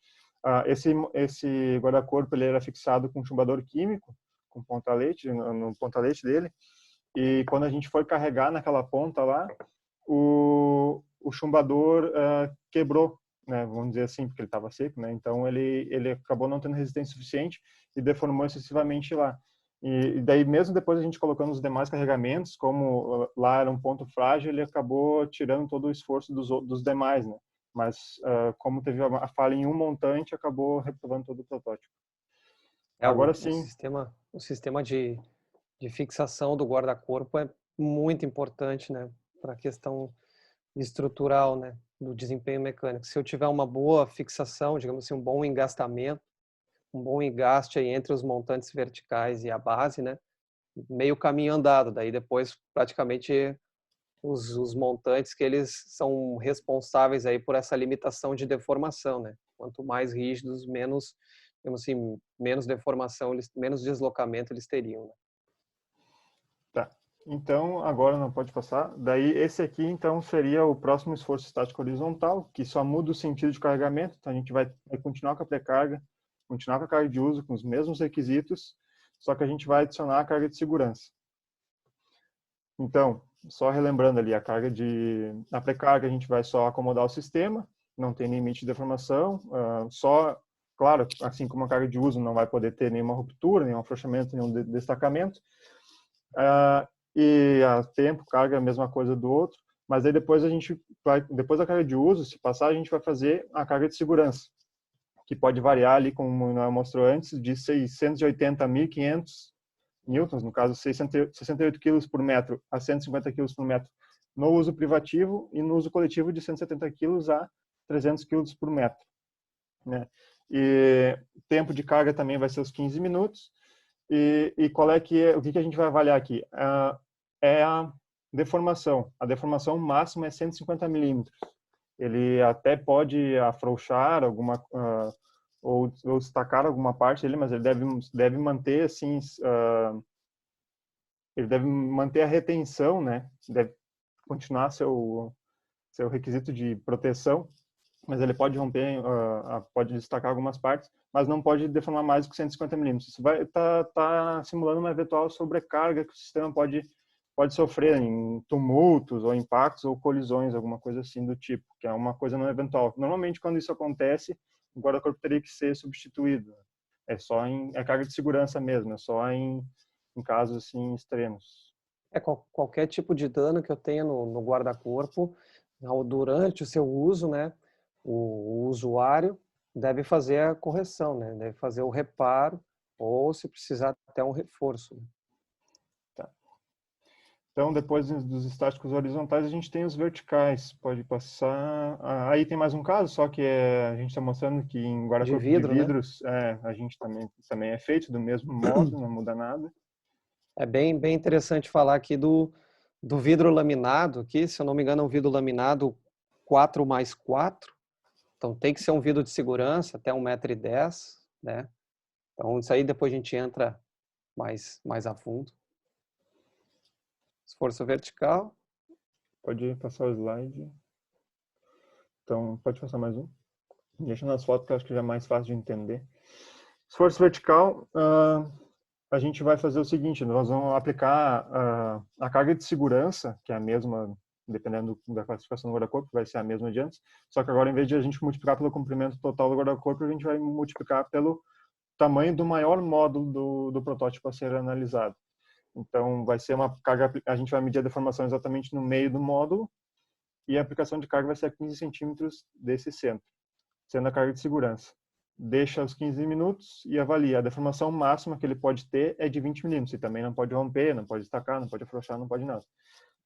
Esse guarda-corpo ele era fixado com chumbador químico, com ponta-leite, no ponta-leite dele, e quando a gente foi carregar naquela ponta lá, o chumbador quebrou, né, vamos dizer assim, porque ele estava seco, né, então ele acabou não tendo resistência suficiente e deformou excessivamente lá. E daí, mesmo depois a gente colocando os demais carregamentos, como lá era um ponto frágil, ele acabou tirando todo o esforço dos demais, né? Mas, como teve a falha em um montante, acabou reprovando todo o protótipo. O, Agora o sim, sistema, o sistema de fixação do guarda-corpo é muito importante, né, para a questão estrutural, né, do desempenho mecânico. Se eu tiver uma boa fixação, digamos assim, um bom engastamento, um bom engaste aí entre os montantes verticais e a base, né, meio caminho andado. Daí depois praticamente os montantes que eles são responsáveis aí por essa limitação de deformação, né? Quanto mais rígidos, menos, digamos assim, menos deformação, menos deslocamento eles teriam, né? tá. Então, agora não pode passar. Daí, esse aqui, então, seria o próximo esforço estático horizontal, que só muda o sentido de carregamento. Então, a gente vai continuar com a pré-carga, continuar com a carga de uso, com os mesmos requisitos, só que a gente vai adicionar a carga de segurança. Então, só relembrando ali, na pré-carga a gente vai só acomodar o sistema, não tem limite de deformação, claro, assim como a carga de uso não vai poder ter nenhuma ruptura, nenhum afrouxamento, nenhum destacamento, e a tempo, carga, a mesma coisa do outro, mas aí depois depois da carga de uso, se passar, a gente vai fazer a carga de segurança, que pode variar ali, como eu mostrou antes, de 680 a 1.500 newtons, no caso 68 kg por metro a 150 kg por metro no uso privativo, e no uso coletivo de 170 kg a 300 kg por metro, né? E tempo de carga também vai ser os 15 minutos. E qual é o que a gente vai avaliar aqui? É a deformação. A deformação máxima é 150 milímetros. Ele até pode afrouxar ou destacar alguma parte dele, mas ele deve manter assim, ele deve manter a retenção, né? Deve continuar seu requisito de proteção, mas ele pode romper, pode destacar algumas partes, mas não pode deformar mais do que 150 milímetros. Isso vai tá simulando uma eventual sobrecarga que o sistema pode sofrer em tumultos ou impactos ou colisões, alguma coisa assim do tipo, que é uma coisa não eventual. Normalmente, quando isso acontece, o guarda-corpo teria que ser substituído. É carga de segurança mesmo, é só em casos assim extremos. Qualquer tipo de dano que eu tenha no guarda-corpo, durante o seu uso, né, o usuário deve fazer a correção, né, deve fazer o reparo, ou se precisar até um reforço. Tá. Então, depois dos estáticos horizontais, a gente tem os verticais. Pode passar. Aí tem mais um caso, só que a gente está mostrando que em De guarda-corpo de vidro, né? vidros, a gente também é feito do mesmo modo, não muda nada. É bem interessante falar aqui do vidro laminado, aqui, se eu não me engano, é um vidro laminado 4x4. Então tem que ser um vidro de segurança, até 1,10 m, né? Então isso aí depois a gente entra mais a fundo. Esforço vertical. Pode passar o slide. Então, pode passar mais um. Deixa nas fotos que eu acho que já é mais fácil de entender. Esforço vertical, a gente vai fazer o seguinte: nós vamos aplicar a carga de segurança, que é a mesma dependendo da classificação do guarda-corpo, vai ser a mesma de antes. Só que agora, em vez de a gente multiplicar pelo comprimento total do guarda-corpo, a gente vai multiplicar pelo tamanho do maior módulo do protótipo a ser analisado. Então, vai ser uma carga, a gente vai medir a deformação exatamente no meio do módulo, e a aplicação de carga vai ser a 15 centímetros desse centro, sendo a carga de segurança. Deixa os 15 minutos e avalia. A deformação máxima que ele pode ter é de 20 milímetros, e também não pode romper, não pode destacar, não pode afrouxar, não pode nada.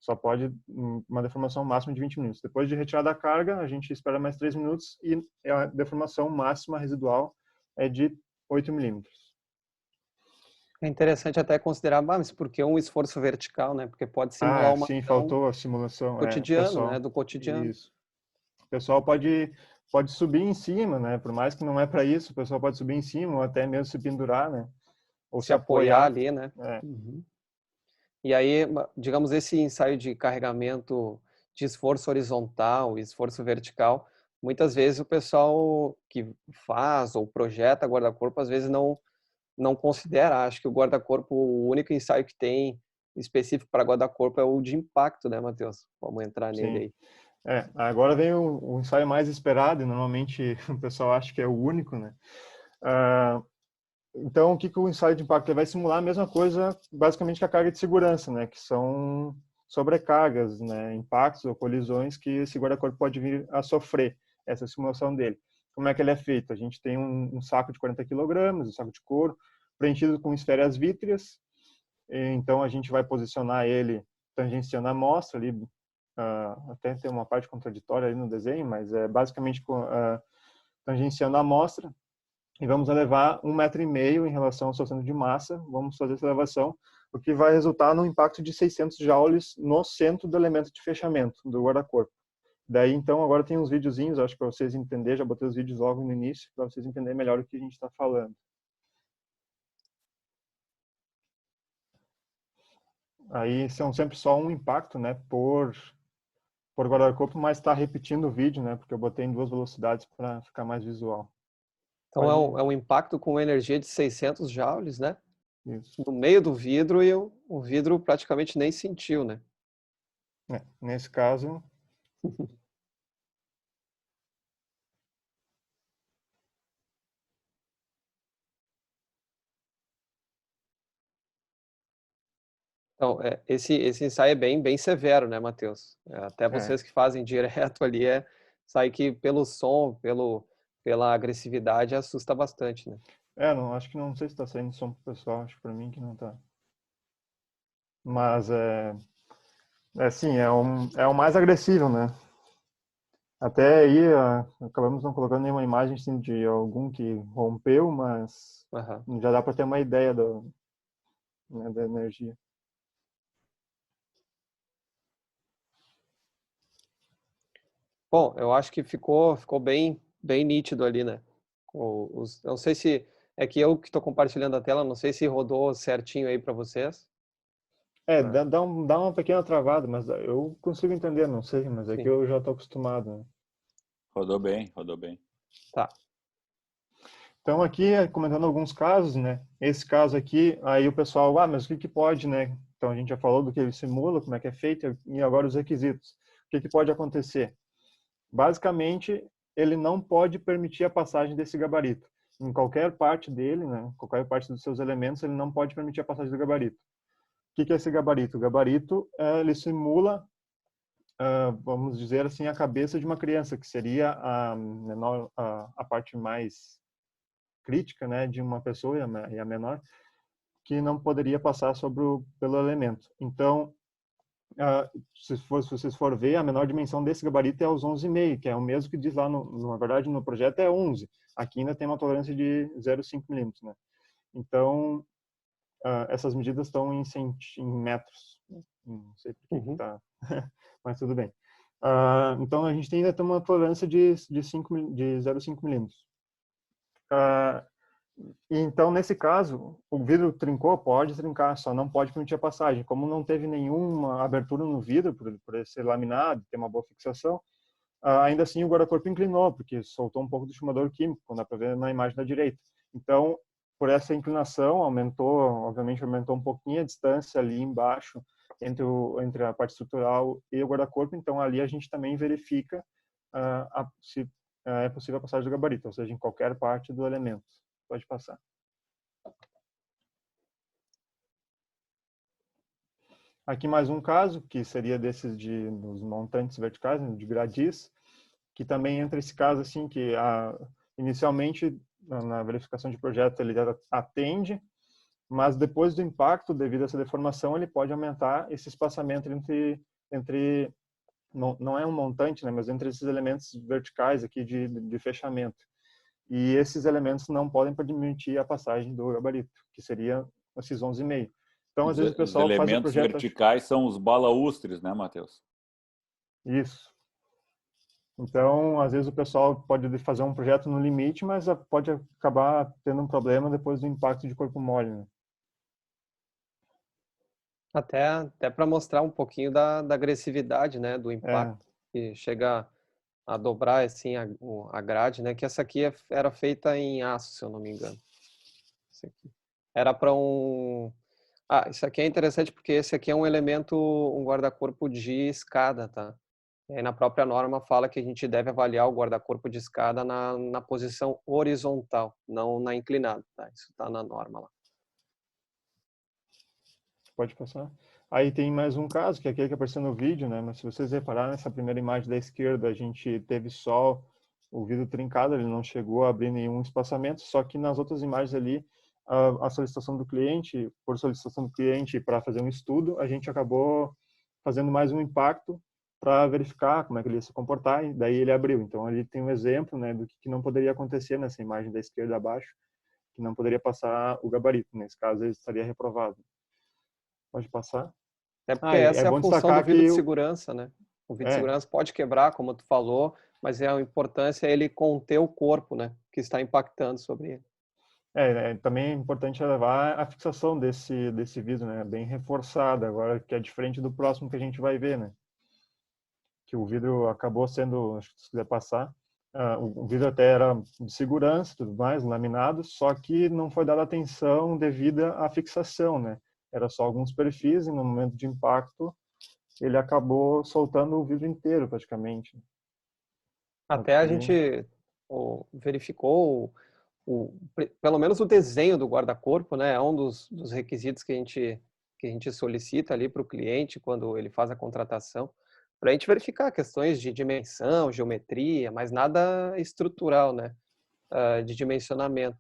Só pode uma deformação máxima de 20 minutos. Depois de retirada da carga, a gente espera mais 3 minutos e a deformação máxima residual é de 8 milímetros. É interessante até considerar, mas por que um esforço vertical, né? Porque pode simular uma Sim, ação faltou a simulação. cotidiano, Pessoal, né? Do cotidiano. isso. O pessoal pode subir em cima, né? Por mais que não é para isso, o pessoal pode subir em cima ou até mesmo se pendurar, né? Ou Se apoiar ali, né? É. Uhum. E aí, digamos, esse ensaio de carregamento de esforço horizontal e esforço vertical, muitas vezes o pessoal que faz ou projeta guarda-corpo, às vezes não considera. Acho que o guarda-corpo, o único ensaio que tem específico para guarda-corpo é o de impacto, né, Matheus? Vamos entrar nele aí. Agora vem o ensaio mais esperado, e normalmente o pessoal acha que é o único, né? Então, o que o ensaio de impacto vai simular? A mesma coisa, basicamente, que a carga de segurança, né? Que são sobrecargas, né? Impactos ou colisões que esse guarda-corpo pode vir a sofrer, essa simulação dele. Como é que ele é feito? A gente tem um saco de 40 quilogramas, um saco de couro, preenchido com esferas vítreas. Então, a gente vai posicionar ele tangenciando a amostra ali, até tem uma parte contraditória ali no desenho, mas é basicamente tangenciando a amostra, e vamos elevar 1,5 m em relação ao seu centro de massa. Vamos fazer essa elevação, o que vai resultar num impacto de 600 joules no centro do elemento de fechamento do guarda-corpo. Daí, então, agora tem uns videozinhos, acho que para vocês entenderem, já botei os vídeos logo no início, para vocês entenderem melhor o que a gente está falando. Aí são sempre só um impacto, né, por guarda-corpo, mas está repetindo o vídeo, né, porque eu botei em 2 velocidades para ficar mais visual. Então é um impacto com energia de 600 joules, né? Isso. No meio do vidro, e o vidro praticamente nem sentiu, né? Nesse caso... Então, esse ensaio é bem severo, né, Matheus? Até vocês que fazem direto ali, sai que pelo som, pela agressividade, assusta bastante, né? Não, acho que não sei se está saindo som pro pessoal, acho que para mim que não está. Mas sim, é o mais agressivo, né? Até aí, acabamos não colocando nenhuma imagem assim, de algum que rompeu, mas já dá para ter uma ideia né, da energia. Bom, eu acho que ficou bem nítido ali, né? Eu não sei se é que eu que estou compartilhando a tela, não sei se rodou certinho aí para vocês. Dá uma pequena travada, mas eu consigo entender, não sei, mas é que eu já estou acostumado. Né? Rodou bem, rodou bem. Tá. Então aqui, comentando alguns casos, né? Esse caso aqui, aí o pessoal, mas o que pode, né? Então a gente já falou do que ele simula, como é que é feito, e agora os requisitos. O que pode acontecer? Basicamente, ele não pode permitir a passagem desse gabarito. Em qualquer parte dele, né, qualquer parte dos seus elementos, ele não pode permitir a passagem do gabarito. O que é esse gabarito? O gabarito, ele simula, vamos dizer assim, a cabeça de uma criança, que seria a parte mais crítica, né, de uma pessoa e a menor, que não poderia passar pelo elemento. Então, se vocês for ver, a menor dimensão desse gabarito é os 11,5, que é o mesmo que diz lá, na verdade, no projeto é 11. Aqui ainda tem uma tolerância de 0,5 milímetros, né? Então, essas medidas estão em metros. Não sei por que está, mas tudo bem. Então, a gente ainda tem uma tolerância de 0,5 milímetros. Então, nesse caso, o vidro trincou, pode trincar, só não pode permitir a passagem. Como não teve nenhuma abertura no vidro, por ele ser laminado, ter uma boa fixação, ainda assim o guarda-corpo inclinou, porque soltou um pouco do chumador químico, como dá para ver na imagem da direita. Então, por essa inclinação, obviamente aumentou um pouquinho a distância ali embaixo entre a parte estrutural e o guarda-corpo, então ali a gente também verifica se é possível a passagem do gabarito, ou seja, em qualquer parte do elemento. Pode passar. Aqui mais um caso, que seria desses dos montantes verticais, né, de gradis, que também entra esse caso assim, que inicialmente na verificação de projeto ele atende, mas depois do impacto, devido a essa deformação, ele pode aumentar esse espaçamento entre não é um montante, né, mas entre esses elementos verticais aqui de fechamento. E esses elementos não podem permitir a passagem do gabarito, que seria esses 11,5. Então, às vezes o Os pessoal faz o elementos projeto... verticais são os balaústres, né, Matheus? Isso. Então, às vezes o pessoal pode fazer um projeto no limite, mas pode acabar tendo um problema depois do impacto de corpo mole, né? Até para mostrar um pouquinho da agressividade, né, do impacto, que chega a dobrar assim a grade, né, que essa aqui era feita em aço, se eu não me engano. Esse aqui. Era para isso aqui é interessante porque esse aqui é um elemento, um guarda-corpo de escada, tá? E aí na própria norma fala que a gente deve avaliar o guarda-corpo de escada na posição horizontal, não na inclinada, tá? Isso está na norma lá. Pode passar. Aí tem mais um caso, que é aquele que apareceu no vídeo, né? Mas se vocês repararem, nessa primeira imagem da esquerda, a gente teve só o vidro trincado, ele não chegou a abrir nenhum espaçamento, só que nas outras imagens ali, a solicitação do cliente, por solicitação do cliente para fazer um estudo, a gente acabou fazendo mais um impacto para verificar como é que ele ia se comportar, e daí ele abriu. Então ali tem um exemplo, né, do que não poderia acontecer nessa imagem da esquerda abaixo, que não poderia passar o gabarito. Nesse caso, ele estaria reprovado. Pode passar. É porque essa é a bom função do destacar vidro que de segurança, né? O vidro de é, segurança pode quebrar, como tu falou, mas a importância é ele conter o corpo, né? Que está impactando sobre ele. também é importante levar a fixação desse vidro, né? Bem reforçada, agora que é diferente do próximo que a gente vai ver, né? Que o vidro acabou sendo, acho que se quiser passar, o vidro até era de segurança, tudo mais, laminado, só que não foi dada atenção devida à fixação, né? Era só alguns perfis e no momento de impacto ele acabou soltando o vidro inteiro praticamente. Até a gente verificou pelo menos o desenho do guarda-corpo, né? É um dos requisitos que a gente solicita ali para o cliente quando ele faz a contratação, para a gente verificar questões de dimensão, geometria, mas nada estrutural, né? De dimensionamento.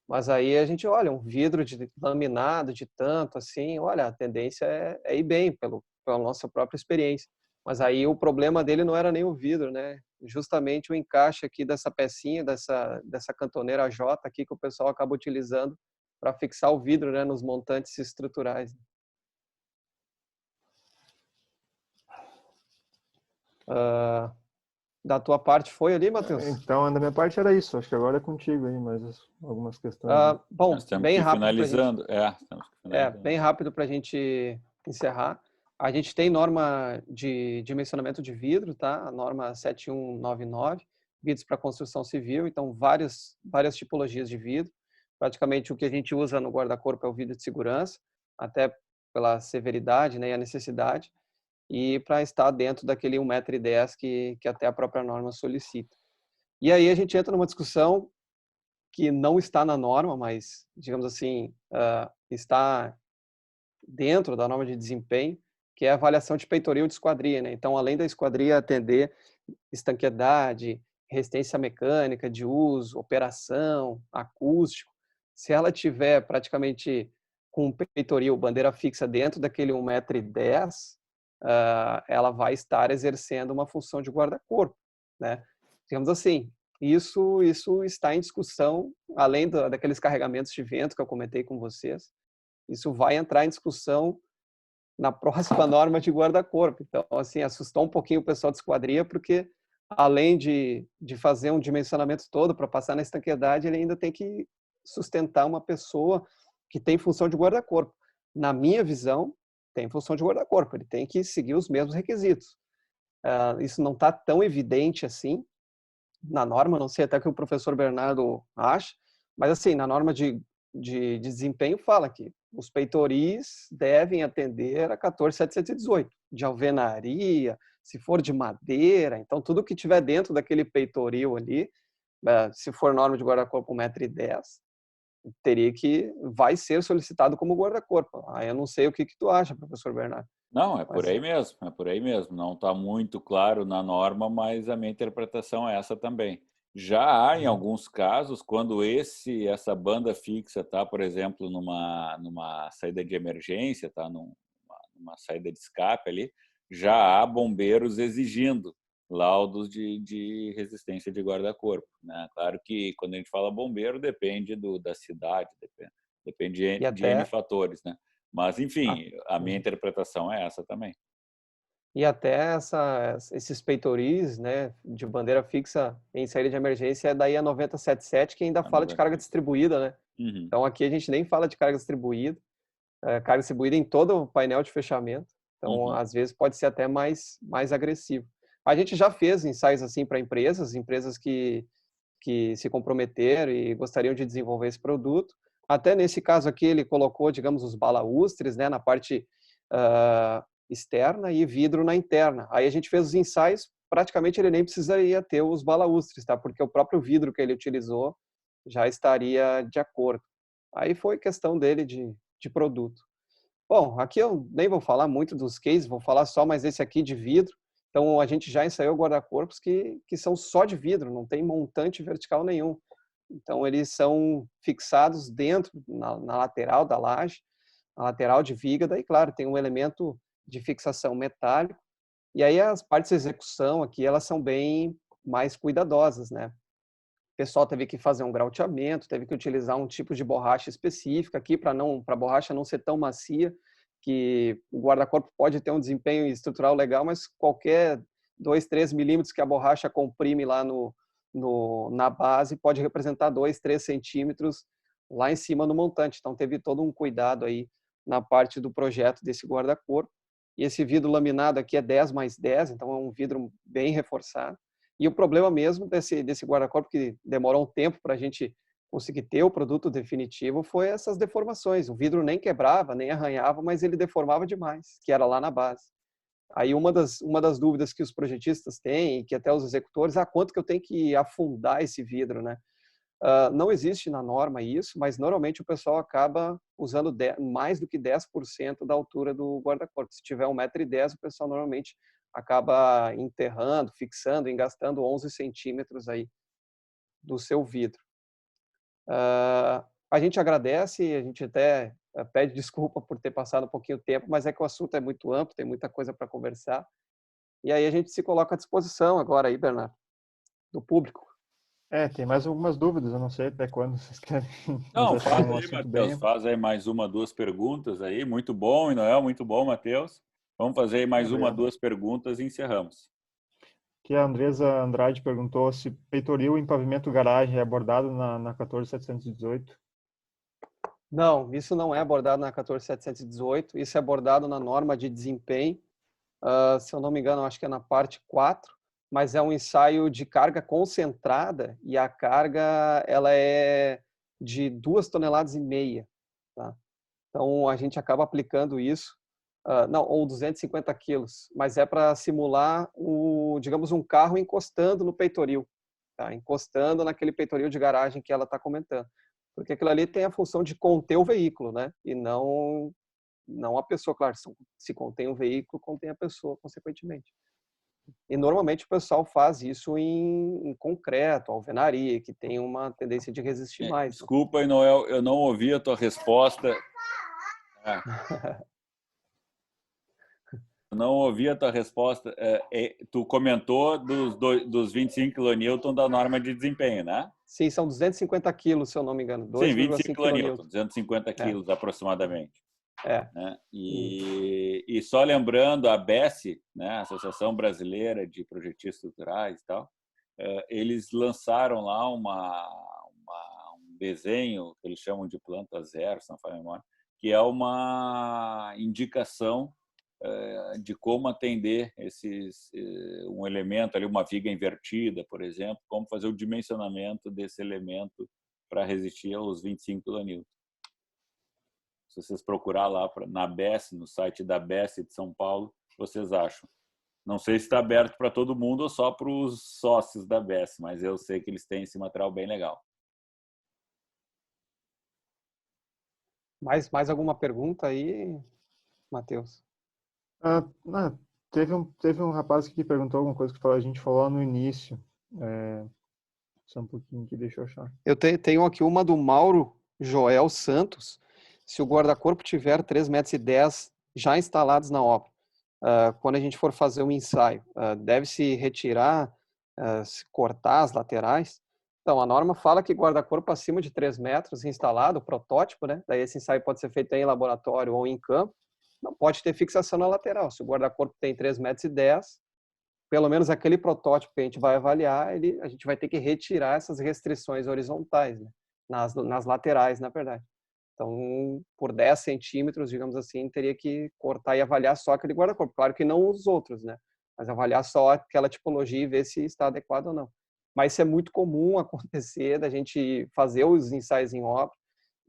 Mas aí a gente olha um vidro laminado de tanto assim, olha, a tendência é ir bem pela nossa própria experiência. Mas aí o problema dele não era nem o vidro, né? Justamente o encaixe aqui dessa pecinha, dessa cantoneira J aqui que o pessoal acaba utilizando para fixar o vidro, né, nos montantes estruturais. Da tua parte foi ali, Matheus? Então, da minha parte era isso. Acho que agora é contigo aí, mais algumas questões. Bom, Nós temos bem que ir rápido para a gente. finalizando. Temos que finalizando. Bem rápido para a gente encerrar. A gente tem norma de dimensionamento de vidro, tá? A norma 7199, vidros para construção civil, então várias tipologias de vidro. Praticamente o que a gente usa no guarda-corpo é o vidro de segurança, até pela severidade, né, e a necessidade, e para estar dentro daquele 1,10 m que até a própria norma solicita. E aí a gente entra numa discussão que não está na norma, mas, digamos assim, está dentro da norma de desempenho, que é a avaliação de peitoril de esquadria, né? Então, além da esquadria atender estanqueidade, resistência mecânica de uso, operação, acústico, se ela tiver praticamente com peitoril, bandeira fixa dentro daquele 1,10 m, ela vai estar exercendo uma função de guarda-corpo, né? Digamos assim, isso está em discussão, além daqueles carregamentos de vento que eu comentei com vocês, isso vai entrar em discussão na próxima norma de guarda-corpo. Então, assim, assustou um pouquinho o pessoal de esquadria, porque além de fazer um dimensionamento todo para passar na estanqueidade, ele ainda tem que sustentar uma pessoa que tem função de guarda-corpo. Na minha visão, tem função de guarda-corpo, ele tem que seguir os mesmos requisitos. Isso não está tão evidente assim na norma, não sei até o que o professor Bernardo acha, mas assim, na norma de de desempenho fala que os peitoris devem atender a 14.718, de alvenaria, se for de madeira, então tudo que tiver dentro daquele peitoril ali, se for norma de guarda-corpo 1,10 m, vai ser solicitado como guarda-corpo. Aí eu não sei o que tu acha, professor Bernardo. Não, é por Mas aí mesmo, é por aí mesmo. Não está muito claro na norma, mas a minha interpretação é essa também. Já há, em alguns casos, quando essa banda fixa está, por exemplo, numa saída de emergência, está numa saída de escape ali, já há bombeiros exigindo laudos de resistência de guarda-corpo, né? Claro que quando a gente fala bombeiro, depende da cidade, depende e de N até fatores, né? Mas, a- enfim, a minha interpretação é essa também. e até esses peitoris, né, de bandeira fixa em saída de emergência é daí a 9077, que ainda A fala de carga 90. distribuída, né? Uhum, Então aqui a gente nem fala de carga distribuída em todo o painel de fechamento. Então, uhum. às vezes pode ser até mais agressivo. A gente já fez ensaios assim para empresas que se comprometeram e gostariam de desenvolver esse produto. Até nesse caso aqui ele colocou, digamos, os balaústres, né, na parte externa e vidro na interna. Aí a gente fez os ensaios, praticamente ele nem precisaria ter os balaústres, tá? Porque o próprio vidro que ele utilizou já estaria de acordo. Aí foi questão dele de produto. Bom, aqui eu nem vou falar muito dos cases, vou falar só mais esse aqui de vidro. Então, a gente já ensaiou guarda-corpos que são só de vidro, não tem montante vertical nenhum. Então, eles são fixados dentro, na lateral da laje, na lateral de viga, daí, claro, tem um elemento de fixação metálico. E aí, as partes de execução aqui, elas são bem mais cuidadosas, né? O pessoal teve que fazer um grauteamento, teve que utilizar um tipo de borracha específica aqui para a borracha não ser tão macia, que o guarda-corpo pode ter um desempenho estrutural legal, mas qualquer 2, 3 milímetros que a borracha comprime lá na base pode representar 2, 3 centímetros lá em cima no montante. Então teve todo um cuidado aí na parte do projeto desse guarda-corpo. E esse vidro laminado aqui é 10+10, então é um vidro bem reforçado. E o problema mesmo desse guarda-corpo, que demorou um tempo para a gente conseguir ter o produto definitivo, foi essas deformações. O vidro nem quebrava, nem arranhava, mas ele deformava demais, que era lá na base. Aí uma das dúvidas que os projetistas têm, e que até os executores, quanto que eu tenho que afundar esse vidro, né? Não existe na norma isso, mas normalmente o pessoal acaba usando mais do que 10% da altura do guarda-corpo. Se tiver 1,10 m, o pessoal normalmente acaba enterrando, fixando, engastando 11 centímetros aí do seu vidro. A gente agradece, a gente até pede desculpa por ter passado um pouquinho de tempo, mas é que o assunto é muito amplo, tem muita coisa para conversar. E aí a gente se coloca à disposição agora aí, Bernardo, do público. Tem mais algumas dúvidas, eu não sei até quando vocês querem, mas Não, acho que é faz um aí, assunto Matheus, bem... faz aí mais uma, duas perguntas aí. Muito bom, Inoel, muito bom, Matheus. Vamos fazer aí mais uma, Obrigado. duas perguntas e encerramos. Que a Andresa Andrade perguntou se peitoril em pavimento garagem é abordado na 14718. Não, isso não é abordado na 14718, isso é abordado na norma de desempenho. Se eu não me engano, acho que é na parte 4, mas é um ensaio de carga concentrada e a carga ela é de 2,5 toneladas, tá? Então a gente acaba aplicando isso, não, ou 250 quilos, mas é para simular digamos, um carro encostando no peitoril, tá? Encostando naquele peitoril de garagem que ela está comentando, porque aquilo ali tem a função de conter o veículo, né? E não a pessoa, claro, se contém o veículo, contém a pessoa, consequentemente. E normalmente o pessoal faz isso em concreto, alvenaria, que tem uma tendência de resistir mais. Desculpa, Inoel, eu não ouvi a tua resposta. Eu não ouvi a tua resposta. Tu comentou dos 25 kN da norma de desempenho, né? Sim, são 250 quilos, se eu não me engano, Sim, 25 2,5 kN, kN. 250 quilos aproximadamente. É. Né? E só lembrando, a ABES, né, a Associação Brasileira de Projetistas Estruturais e tal, eles lançaram lá um desenho que eles chamam de planta zero, se não falha a memória, que é uma indicação de como atender um elemento ali, uma viga invertida, por exemplo, como fazer o dimensionamento desse elemento para resistir aos 25 kN. Se vocês procurar lá na BESS, no site da BESS de São Paulo, vocês acham. Não sei se está aberto para todo mundo ou só para os sócios da BESS, mas eu sei que eles têm esse material bem legal. Mais alguma pergunta aí, Matheus? Teve um rapaz que perguntou alguma coisa que a gente falou no início. Só um pouquinho aqui, deixa eu achar. Eu tenho aqui uma do Mauro Joel Santos. Se o guarda-corpo tiver 3,10 metros já instalados na obra, quando a gente for fazer um ensaio, deve-se retirar, se cortar as laterais? Então, a norma fala que guarda-corpo acima de 3 metros instalado, protótipo, né? Daí esse ensaio pode ser feito em laboratório ou em campo. Não pode ter fixação na lateral. Se o guarda-corpo tem 3,10 metros, pelo menos aquele protótipo que a gente vai avaliar, a gente vai ter que retirar essas restrições horizontais, né? Nas laterais, na verdade. Então, por 10 centímetros, digamos assim, teria que cortar e avaliar só aquele guarda-corpo. Claro que não os outros, né? Mas avaliar só aquela tipologia e ver se está adequado ou não. Mas isso é muito comum acontecer, da gente fazer os ensaios em obra,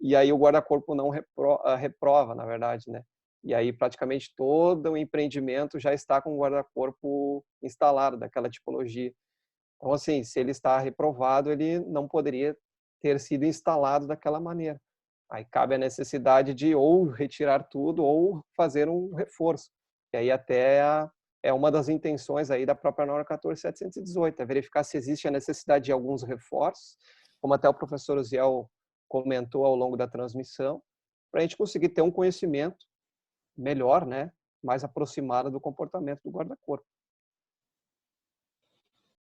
e aí o guarda-corpo não reprova, na verdade, né? E aí praticamente todo o empreendimento já está com o guarda-corpo instalado, daquela tipologia. Então, assim, se ele está reprovado, ele não poderia ter sido instalado daquela maneira. Aí cabe a necessidade de ou retirar tudo ou fazer um reforço. E aí até é uma das intenções aí da própria norma 14.718, é verificar se existe a necessidade de alguns reforços, como até o professor Uziel comentou ao longo da transmissão, para a gente conseguir ter um conhecimento melhor, né, mais aproximado do comportamento do guarda-corpo.